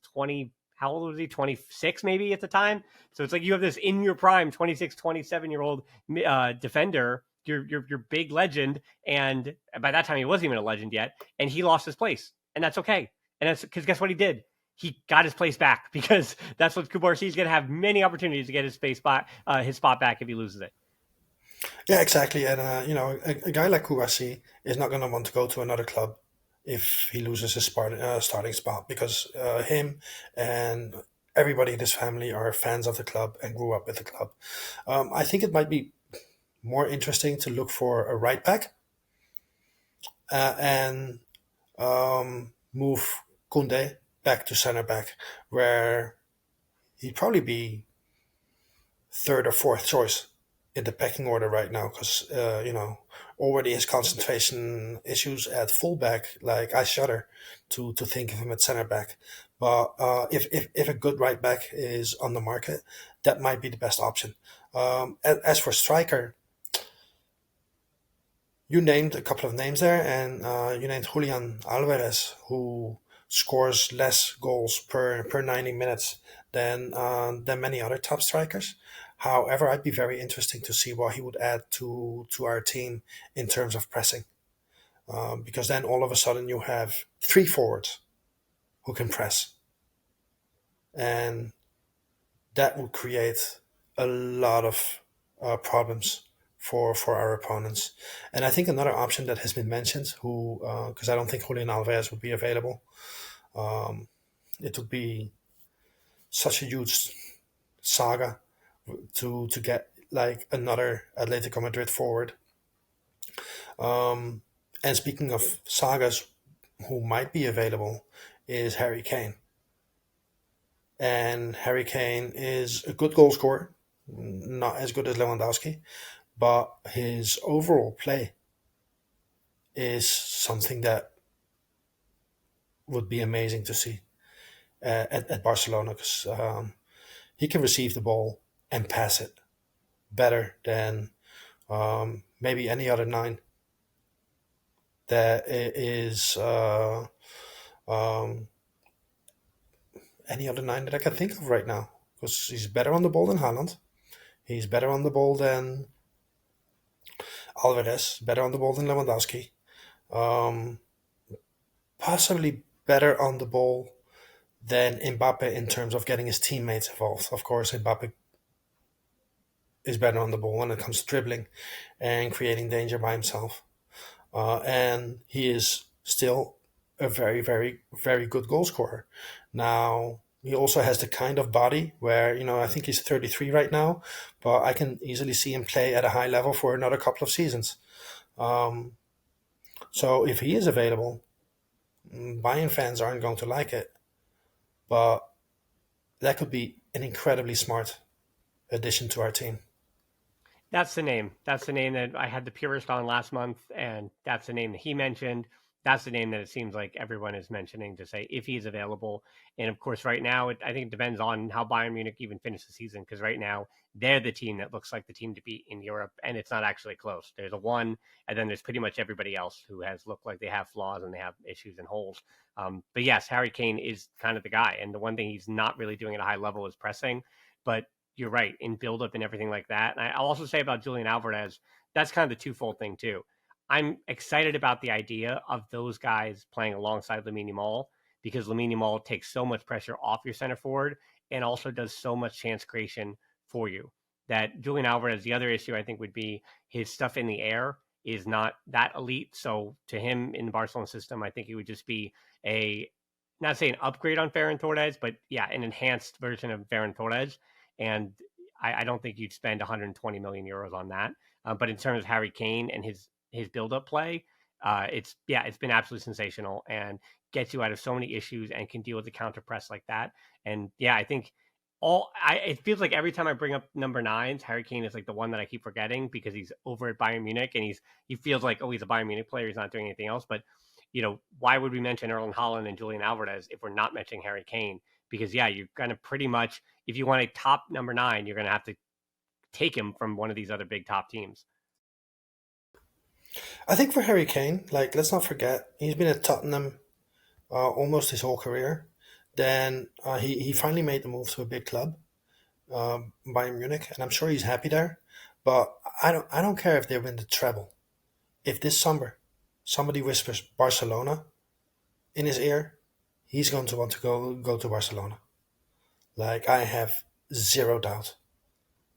how old was he? 26 maybe at the time. So it's like you have this in your prime 26, 27-year-old defender, your big legend, and by that time he wasn't even a legend yet, and he lost his place, and that's okay. And that's because guess what he did? He got his place back because that's what Kubarsi is going to have many opportunities to get his spot back if he loses it. Yeah, exactly. And a guy like Kouassi is not going to want to go to another club if he loses his starting spot, because him and everybody in his family are fans of the club and grew up with the club. I think it might be more interesting to look for a right back and move Kunde back to center back, where he'd probably be third or fourth choice in the pecking order right now, because already his concentration issues at fullback. Like, I shudder to think of him at center back. But if a good right back is on the market, that might be the best option. As for striker, you named a couple of names there, and you named Julian Alvarez, who scores less goals per 90 minutes than many other top strikers. However, I'd be very interesting to see what he would add to our team in terms of pressing, because then all of a sudden you have three forwards who can press, and that would create a lot of problems for our opponents. And I think another option that has been mentioned, who because I don't think Julian Alvarez would be available, it would be such a huge saga to get like another Atletico Madrid forward. And speaking of sagas, who might be available is Harry Kane. And Harry Kane is a good goal scorer, not as good as Lewandowski, but his overall play is something that would be amazing to see at Barcelona, because he can receive the ball and pass it better than maybe any other nine that is any other nine that I can think of right now. Because he's better on the ball than Haaland. He's better on the ball than Alvarez. Better on the ball than Lewandowski. Um, Possibly better on the ball than Mbappe in terms of getting his teammates involved. Of course, Mbappe is better on the ball when it comes to dribbling and creating danger by himself. And he is still a very, very, very good goal scorer. Now, he also has the kind of body where, I think he's 33 right now, but I can easily see him play at a high level for another couple of seasons. So if he is available, Bayern fans aren't going to like it, but that could be an incredibly smart addition to our team. That's the name. That's the name that I had the purist on last month, and that's the name that he mentioned. That's the name that it seems like everyone is mentioning to say if he's available. And of course, right now, I think it depends on how Bayern Munich even finish the season, because right now they're the team that looks like the team to beat in Europe, and it's not actually close. There's a one, and then there's pretty much everybody else who has looked like they have flaws and they have issues and holes. But yes, Harry Kane is kind of the guy, and the one thing he's not really doing at a high level is pressing. But you're right in buildup and everything like that. And I'll also say about Julian Alvarez, that's kind of the twofold thing too. I'm excited about the idea of those guys playing alongside Lamine Yamal, because Lamine Yamal takes so much pressure off your center forward and also does so much chance creation for you. That Julian Alvarez, the other issue I think would be his stuff in the air is not that elite. So to him in the Barcelona system, I think it would just be a, not say an upgrade on Ferran Torres, but yeah, an enhanced version of Ferran Torres. And I don't think you'd spend 120 million euros on that. But in terms of Harry Kane and his build up play, it's been absolutely sensational and gets you out of so many issues and can deal with the counter press like that. And yeah, I think it feels like every time I bring up number nines, Harry Kane is like the one that I keep forgetting because he's over at Bayern Munich and he feels like, oh, he's a Bayern Munich player, he's not doing anything else. But why would we mention Erling Haaland and Julian Alvarez if we're not mentioning Harry Kane? Because yeah, you're gonna pretty much, if you want a top number nine, you're gonna have to take him from one of these other big top teams. I think for Harry Kane, like, let's not forget, he's been at Tottenham almost his whole career. Then he finally made the move to a big club, Bayern Munich, and I'm sure he's happy there. But I don't care if they win the treble. If this summer somebody whispers Barcelona in his ear, he's going to want to go to Barcelona. Like, I have zero doubt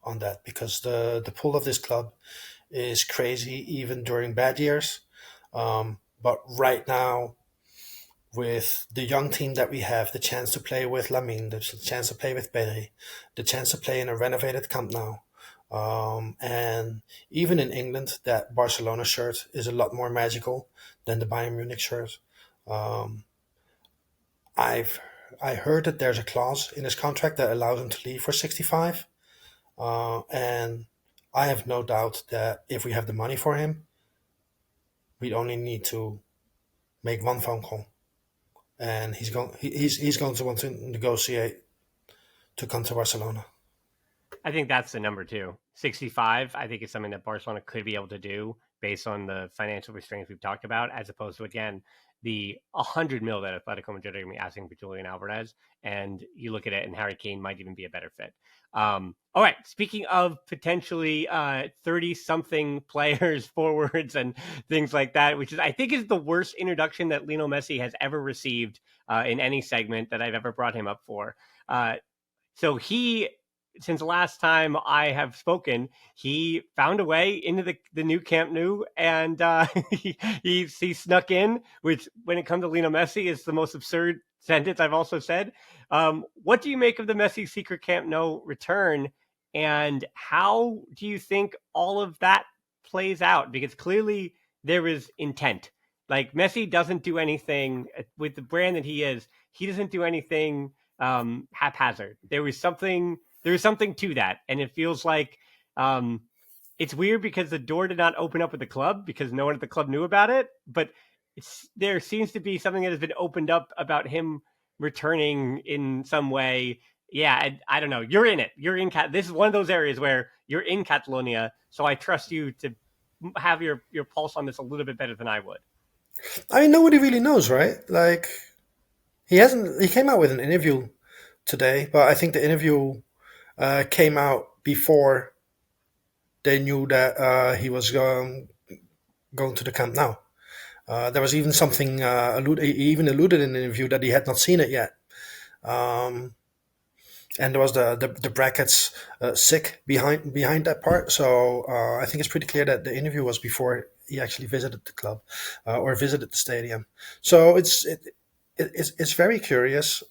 on that, because the pull of this club is crazy even during bad years. But right now, with the young team that we have, the chance to play with Lamine, the chance to play with Pedri, the chance to play in a renovated Camp Nou, and even in England, that Barcelona shirt is a lot more magical than the Bayern Munich shirt. Um, I've I heard that there's a clause in his contract that allows him to leave for 65, and I have no doubt that if we have the money for him, we only need to make one phone call, and he's going to want to negotiate to come to Barcelona. I think that's the number two. 65, I think, is something that Barcelona could be able to do based on the financial restraints we've talked about, as opposed to, again, the 100 mil that Atletico Madrid are going to be asking for Julian Alvarez. And you look at it, and Harry Kane might even be a better fit. All right. Speaking of potentially 30-something players, forwards, and things like that, which is, I think, is the worst introduction that Lionel Messi has ever received in any segment that I've ever brought him up for. So he, since the last time I have spoken, he found a way into the new Camp Nou, and he snuck in, which, when it comes to Lionel Messi, is the most absurd sentence I've also said. What do you make of the Messi secret Camp Nou return, and how do you think all of that plays out? Because clearly there is intent. Like, Messi doesn't do anything with the brand that he is. He doesn't do anything haphazard. There is something to that, and it feels like it's weird because the door did not open up at the club because no one at the club knew about it. But there seems to be something that has been opened up about him returning in some way. Yeah, I don't know. You're in it. You're in This is one of those areas where you're in Catalonia, so I trust you to have your pulse on this a little bit better than I would. I mean, nobody really knows, right? Like, he came out with an interview today, but I think the interview came out before they knew that he was going to the Camp Nou. There was even something he even alluded in the interview that he had not seen it yet. Um, and there was the brackets sick behind that part. So I think it's pretty clear that the interview was before he actually visited the club or visited the stadium. So it's very curious.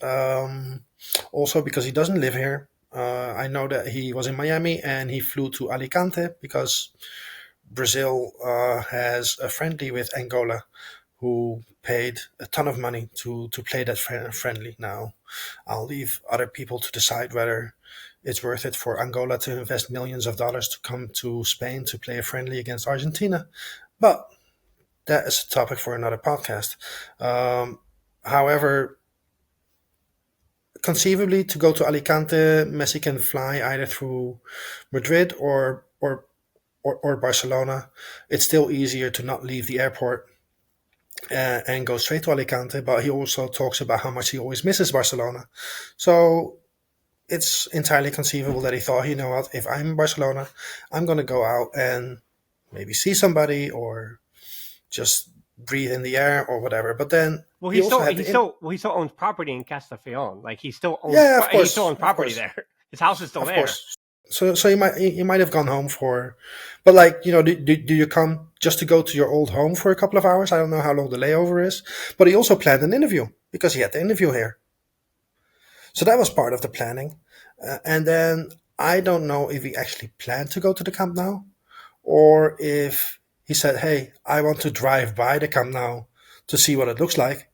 Also, because he doesn't live here. I know that he was in Miami and he flew to Alicante because Brazil has a friendly with Angola, who paid a ton of money to play that friendly. Now, I'll leave other people to decide whether it's worth it for Angola to invest millions of dollars to come to Spain to play a friendly against Argentina. But that is a topic for another podcast. However, conceivably, to go to Alicante, Messi can fly either through Madrid or Barcelona. It's still easier to not leave the airport and go straight to Alicante, but he also talks about how much he always misses Barcelona. So it's entirely conceivable that he thought, you know what, if I'm in Barcelona, I'm going to go out and maybe see somebody or just breathe in the air or whatever. But then he still owns property in Castellón. Like, he still owns property there. His house is still there. Course. So you might have gone home for, but like, you know, do you come just to go to your old home for a couple of hours? I don't know how long the layover is, but he also planned an interview because he had the interview here. So that was part of the planning. And then I don't know if he actually planned to go to the Camp Nou or if he said, hey, I want to drive by the Camp Nou to see what it looks like,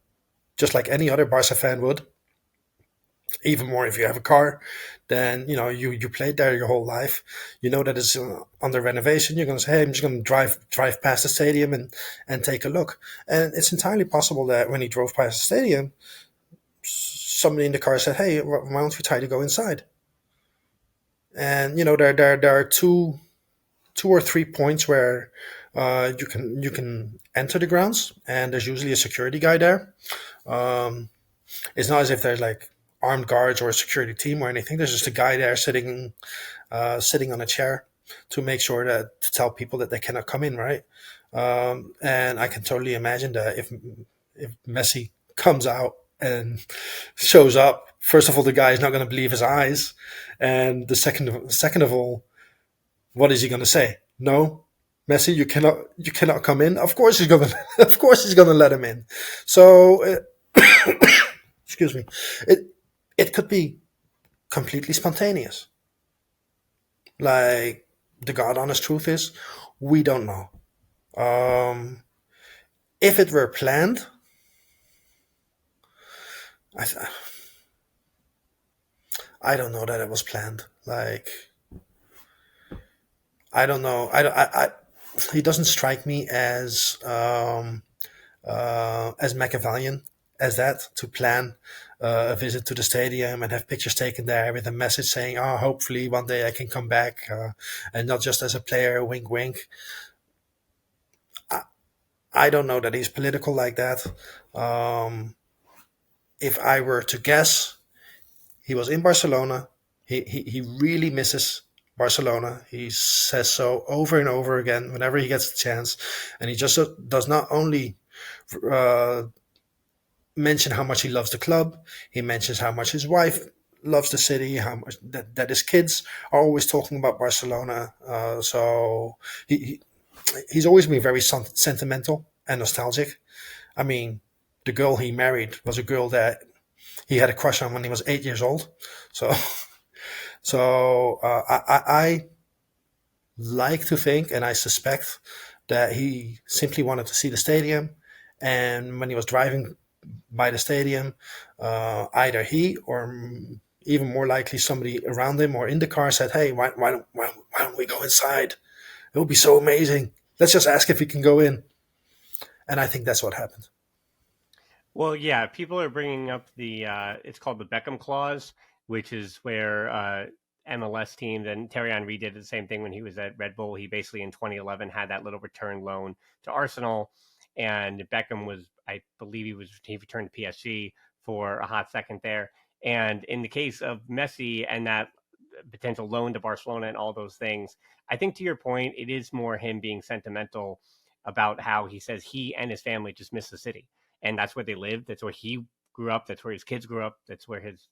just like any other Barca fan would. Even more if you have a car, then you know you played there your whole life. You know that it's under renovation. You're going to say, "Hey, I'm just going to drive past the stadium and take a look." And it's entirely possible that when he drove past the stadium, somebody in the car said, "Hey, why don't we try to go inside?" And you know there are two or three points where you can enter the grounds, and there's usually a security guy there. It's not as if there's like armed guards or a security team or anything. There's just a guy there sitting on a chair to make sure that to tell people that they cannot come in, right? And I can totally imagine that if Messi comes out and shows up, first of all, the guy is not going to believe his eyes, and the second of all, what is he going to say? No, Messi, you cannot come in. Of course he's going to, of course he's going to let him in. So, excuse me, it it could be completely spontaneous. Like the God honest truth is, we don't know. Um, if it were planned, I, I don't know that it was planned. Like I don't know. He doesn't strike me as Machiavellian as that to plan a visit to the stadium and have pictures taken there with a message saying, "Oh, hopefully one day I can come back," and not just as a player. Wink, wink. I, I don't know that he's political like that. Um, if I were to guess, he was in Barcelona. He really misses Barcelona. He says so over and over again whenever he gets the chance, and he just does not only uh, mention how much he loves the club. He mentions how much his wife loves the city, how much that his kids are always talking about Barcelona. So he's always been very sentimental and nostalgic. I mean, the girl he married was a girl that he had a crush on when he was 8 years old. So I like to think, and I suspect that he simply wanted to see the stadium. And when he was driving by the stadium, either he or even more likely somebody around him or in the car said, "Hey, why don't we go inside? It would be so amazing. Let's just ask if we can go in." And I think that's what happened. Well, yeah, people are bringing up the it's called the Beckham clause, which is where MLS teams, and Terry Henry did the same thing when he was at Red Bull. He basically in 2011 had that little return loan to Arsenal, and Beckham was, I believe, he returned to PSG for a hot second there. And in the case of Messi and that potential loan to Barcelona and all those things, I think to your point, it is more him being sentimental about how he says he and his family just miss the city, and that's where they live. That's where he grew up. That's where his kids grew up. That's where his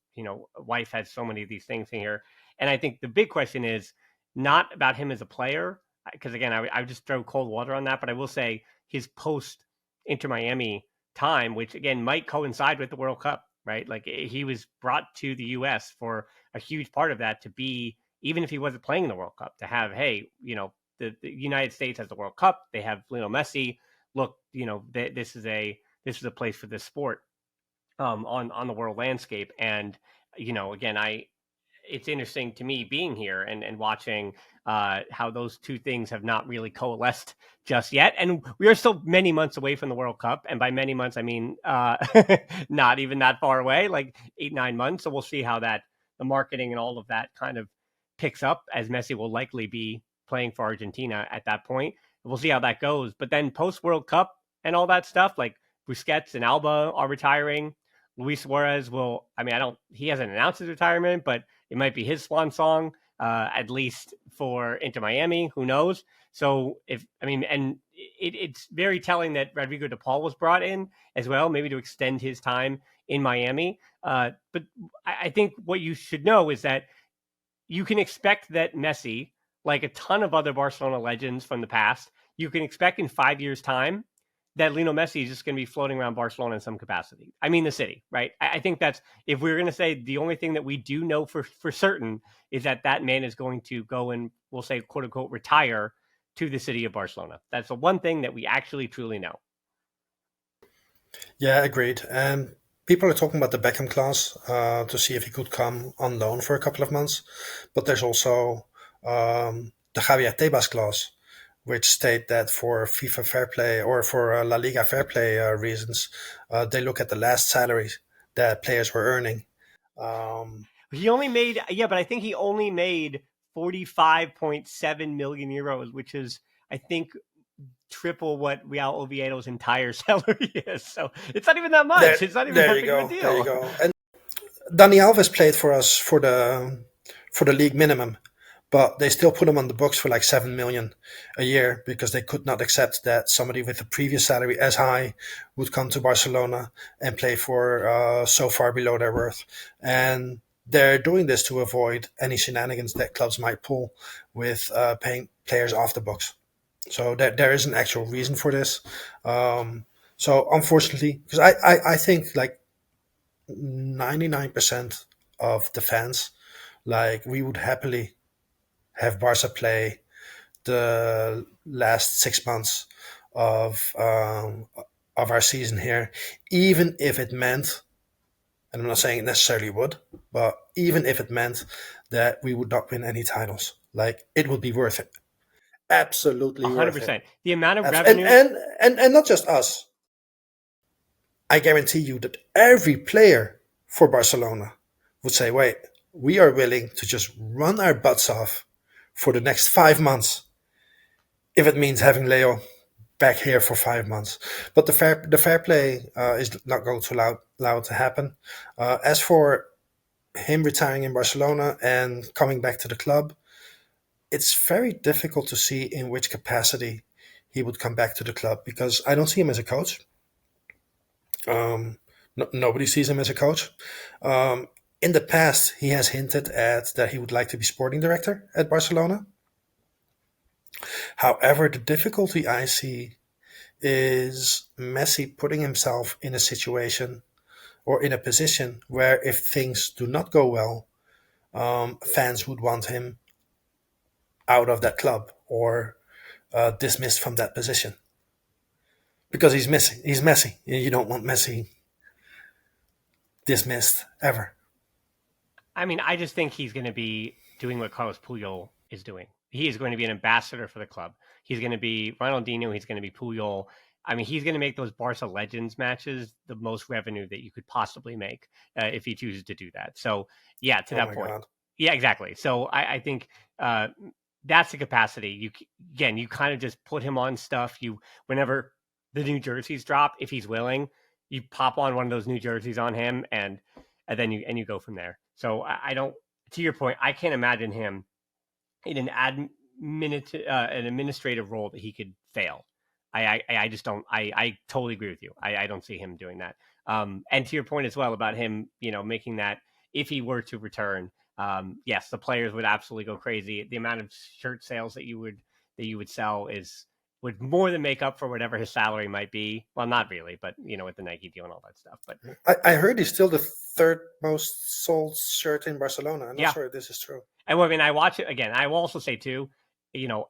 wife had so many of these things in here. And I think the big question is not about him as a player, because again, I would just throw cold water on that. But I will say his post Inter Miami time, which again might coincide with the World Cup, right? Like he was brought to the U.S. for a huge part of that to be, even if he wasn't playing in the World Cup, to have, hey, the United States has the World Cup. They have Lionel Messi. Look, this is a place for this sport on the world landscape. And again, it's interesting to me being here and watching how those two things have not really coalesced just yet. And we are still many months away from the World Cup. And by many months, I mean not even that far away, like 8, 9 months. So we'll see how the marketing and all of that kind of picks up, as Messi will likely be playing for Argentina at that point. We'll see how that goes. But then post World Cup and all that stuff, like Busquets and Alba are retiring. Luis Suarez will, I mean, he hasn't announced his retirement, but it might be his swan song, at least for Inter Miami. Who knows? So and it's very telling that Rodrigo De Paul was brought in as well, maybe to extend his time in Miami. But I think what you should know is that you can expect that Messi, like a ton of other Barcelona legends from the past, you can expect in 5 years' time that Lionel Messi is just going to be floating around Barcelona in some capacity. I mean, the city, right? I think that's, if we're going to say the only thing that we do know for certain is that man is going to go and, we'll say, quote unquote, retire to the city of Barcelona. That's the one thing that we actually truly know. Yeah, agreed. And people are talking about the Beckham clause to see if he could come on loan for a couple of months. But there's also the Javier Tebas clause, which state that for FIFA fair play or for La Liga fair play reasons, they look at the last salaries that players were earning. Um, He only made, yeah, but I think he only made 45.7 million euros, which is, I think, triple what Real Oviedo's entire salary is. So it's not even that much. It's not even that big of a deal. There you go. And Dani Alves played for us for the league minimum, but they still put him on the books for like 7 million a year because they could not accept that somebody with a previous salary as high would come to Barcelona and play for so far below their worth. And they're doing this to avoid any shenanigans that clubs might pull with paying players off the books. So there is an actual reason for this. So unfortunately, because I think like 99% of the fans, like we would happily have Barca play the last 6 months of our season here, even if it meant, and I'm not saying it necessarily would, but even if it meant that we would not win any titles, like it would be worth it. Absolutely worth it. 100%. The amount of revenue, and not just us. I guarantee you that every player for Barcelona would say, wait, we are willing to just run our butts off for the next 5 months if it means having Leo back here for 5 months. But the fair play is not going to allow it to happen. As for him retiring in Barcelona and coming back to the club, it's very difficult to see in which capacity he would come back to the club because I don't see him as a coach. Nobody sees him as a coach. In the past, he has hinted at that he would like to be sporting director at Barcelona. However, the difficulty I see is Messi putting himself in a situation or in a position where if things do not go well, fans would want him out of that club or dismissed from that position. Because he's missing. He's Messi. You don't want Messi dismissed ever. I mean, I just think he's going to be doing what Carlos Puyol is doing. He is going to be an ambassador for the club. He's going to be Ronaldinho. He's going to be Puyol. I mean, he's going to make those Barca Legends matches the most revenue that you could possibly make if he chooses to do that. So, yeah, to that point. God. Yeah, exactly. So I think that's the capacity. You kind of just put him on stuff. Whenever the new jerseys drop, if he's willing, you pop on one of those new jerseys on him, and then you go from there. So I don't. To your point, I can't imagine him in an administrative role that he could fail. I just don't. I totally agree with you. I don't see him doing that. And to your point as well about him, making that if he were to return, yes, the players would absolutely go crazy. The amount of shirt sales that you would sell would more than make up for whatever his salary might be. Well, not really, but with the Nike deal and all that stuff. But I heard he's still the third most sold shirt in Barcelona. I'm not sure if this is true. And I mean, I watch it again. I will also say too,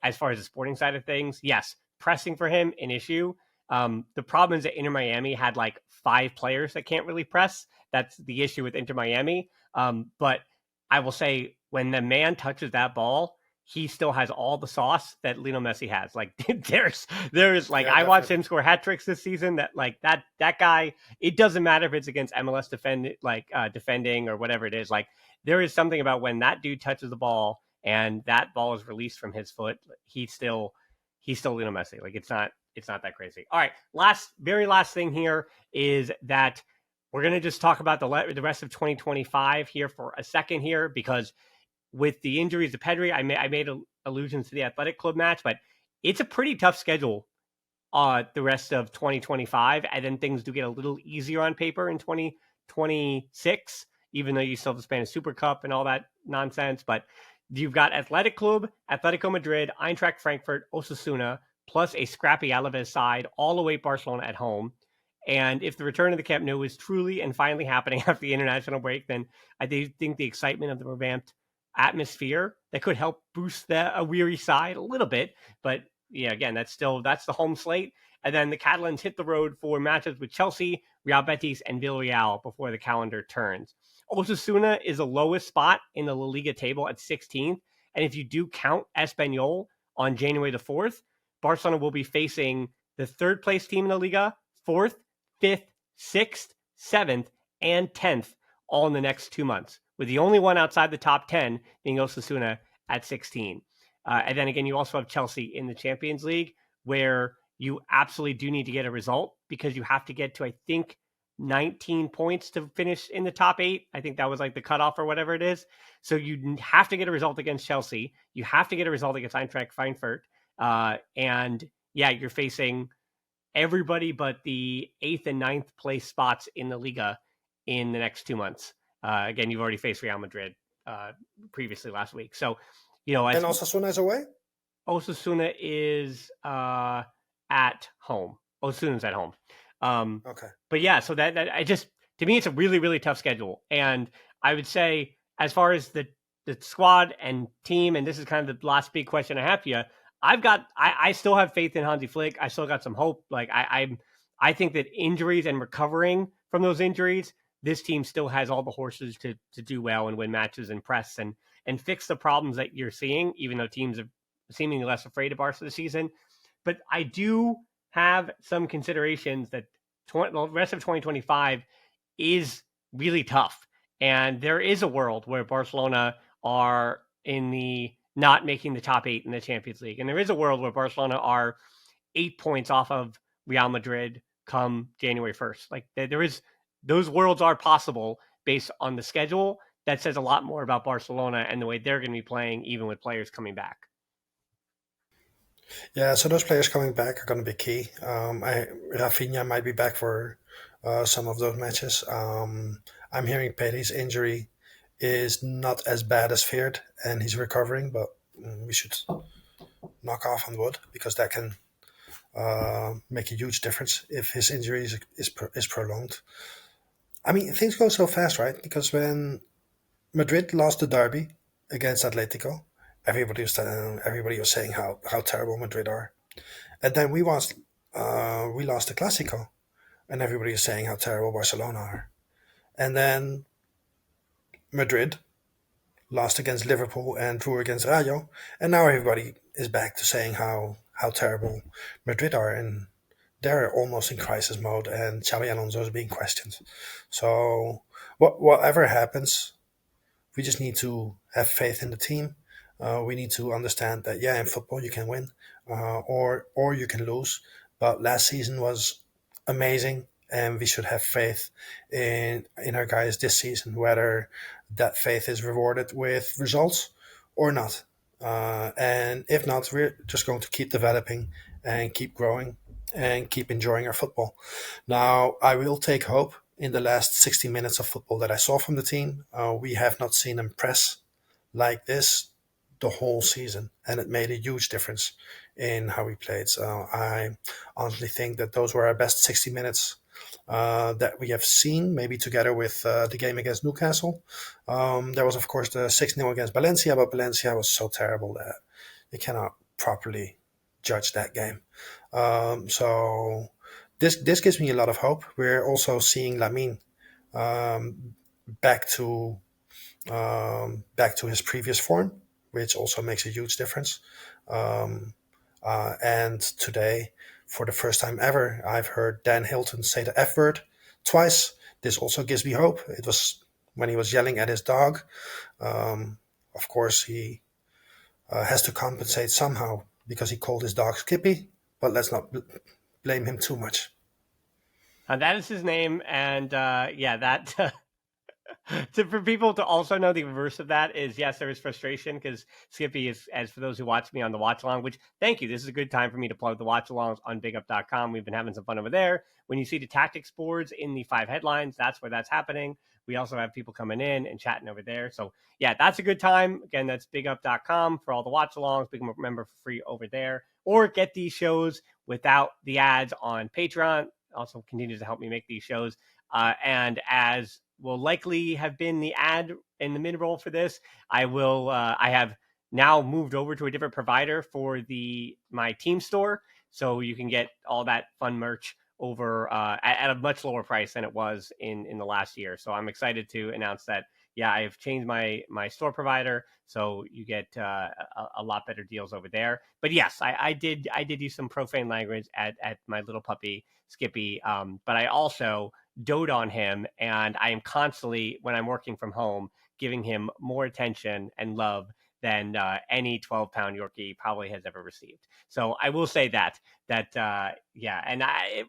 as far as the sporting side of things, yes, pressing for him an issue. The problem is that Inter Miami had like 5 players that can't really press. That's the issue with Inter Miami. But I will say when the man touches that ball, he still has all the sauce that Lionel Messi has. Like there's like, I watched him score hat tricks this season that guy, it doesn't matter if it's against MLS defending or whatever it is. Like there is something about when that dude touches the ball and that ball is released from his foot, he's still Lionel Messi. Like it's not that crazy. All right. Very last thing here is that we're going to just talk about the rest of 2025 here for a second here, because with the injuries to Pedri, I made allusions to the Athletic Club match, but it's a pretty tough schedule the rest of 2025. And then things do get a little easier on paper in 2026, even though you still have the Spanish Super Cup and all that nonsense. But you've got Athletic Club, Atletico Madrid, Eintracht Frankfurt, Osasuna, plus a scrappy Alaves side, all await Barcelona at home. And if the return of the Camp Nou is truly and finally happening after the international break, then I think the excitement of the revamped atmosphere that could help boost a weary side a little bit. But yeah, again, that's the home slate. And then the Catalans hit the road for matches with Chelsea, Real Betis, and Villarreal before the calendar turns. Osasuna is the lowest spot in the La Liga table at 16th. And if you do count Espanyol on January the 4th, Barcelona will be facing the third place team in the Liga, 4th, 5th, 6th, 7th, and 10th all in the next 2 months, with the only one outside the top 10 being Osasuna at 16. And then again, you also have Chelsea in the Champions League where you absolutely do need to get a result because you have to get to, I think, 19 points to finish in the top 8. I think that was like the cutoff or whatever it is. So you have to get a result against Chelsea. You have to get a result against Eintracht Frankfurt. And yeah, you're facing everybody but the 8th and 9th place spots in the Liga in the next 2 months. Again, you've already faced Real Madrid previously last week. So, and Osasuna is away? Osasuna is at home. Osasuna's at home. Okay. But yeah, so that I just, to me, it's a really, really tough schedule. And I would say, as far as the squad and team, and this is kind of the last big question I have for you, I still have faith in Hansi Flick. I still got some hope. Like I think that injuries and recovering from those injuries, this team still has all the horses to do well and win matches and press and fix the problems that you're seeing, even though teams are seemingly less afraid of Barca this season. But I do have some considerations that the rest of 2025 is really tough. And there is a world where Barcelona are in the not making the top 8 in the Champions League. And there is a world where Barcelona are 8 points off of Real Madrid come January 1st. Like there is, those worlds are possible based on the schedule. That says a lot more about Barcelona and the way they're going to be playing, even with players coming back. Yeah, so those players coming back are going to be key. Rafinha might be back for some of those matches. I'm hearing Pedri's injury is not as bad as feared, and he's recovering, but we should knock off on wood because that can make a huge difference if his injury is prolonged. I mean, things go so fast, right? Because when Madrid lost the derby against Atletico, everybody was saying how terrible Madrid are, and then we lost the Clásico, and everybody was saying how terrible Barcelona are, and then Madrid lost against Liverpool and drew against Rayo, and now everybody is back to saying how terrible Madrid are, and they're almost in crisis mode, and Xabi Alonso is being questioned. So whatever happens, we just need to have faith in the team. We need to understand that in football you can win, or you can lose. But last season was amazing, and we should have faith in our guys this season, whether that faith is rewarded with results or not. And if not, we're just going to keep developing and keep growing and keep enjoying our football. Now, I will take hope in the last 60 minutes of football that I saw from the team. We have not seen them press like this the whole season, and it made a huge difference in how we played. So I honestly think that those were our best 60 minutes that we have seen, maybe together with the game against Newcastle. There was, of course, the 6-0 against Valencia, but Valencia was so terrible that you cannot properly judge that game. So this gives me a lot of hope. We're also seeing Lamine back to his previous form, which also makes a huge difference. And today, for the first time ever, I've heard Dan Hilton say the F word twice. This also gives me hope. It was when he was yelling at his dog. Of course, he has to compensate somehow because he called his dog Skippy, but let's not blame him too much. That is his name, and that for people to also know the reverse of that is, yes, there is frustration because Skippy is, as for those who watch me on the watch along, which thank you, this is a good time for me to plug the watch alongs on bigup.com. We've been having some fun over there. When you see the tactics boards in the 5 headlines, that's where that's happening. We also have people coming in and chatting over there. So yeah, that's a good time. Again, that's bigup.com for all the watch alongs. Become a member for free over there, or get these shows without the ads on Patreon. Also continues to help me make these shows. And as will likely have been the ad in the mid-roll for this, I have now moved over to a different provider for my team store. So you can get all that fun merch over at a much lower price than it was in the last year. So I'm excited to announce that, I've changed my store provider. So you get a lot better deals over there. But yes, I did use some profane language at my little puppy Skippy. But I also dote on him, and I am constantly, when I'm working from home, giving him more attention and love than any 12-pound Yorkie probably has ever received. So I will say that yeah. And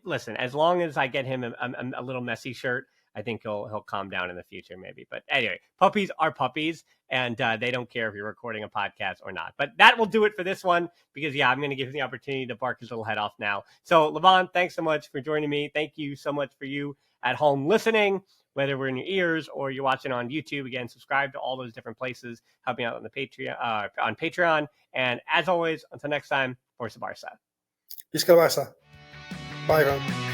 listen, as long as I get him a little Messi shirt, I think he'll calm down in the future, maybe. But anyway, puppies are puppies, and they don't care if you're recording a podcast or not. But that will do it for this one, because I'm going to give him the opportunity to bark his little head off now. So Lamine, thanks so much for joining me. Thank you so much for you at home listening, whether we're in your ears or you're watching on YouTube. Again, subscribe to all those different places. Help me out on the Patreon. And as always, until next time, Forza Barca. Visca Barça. Bye, everyone.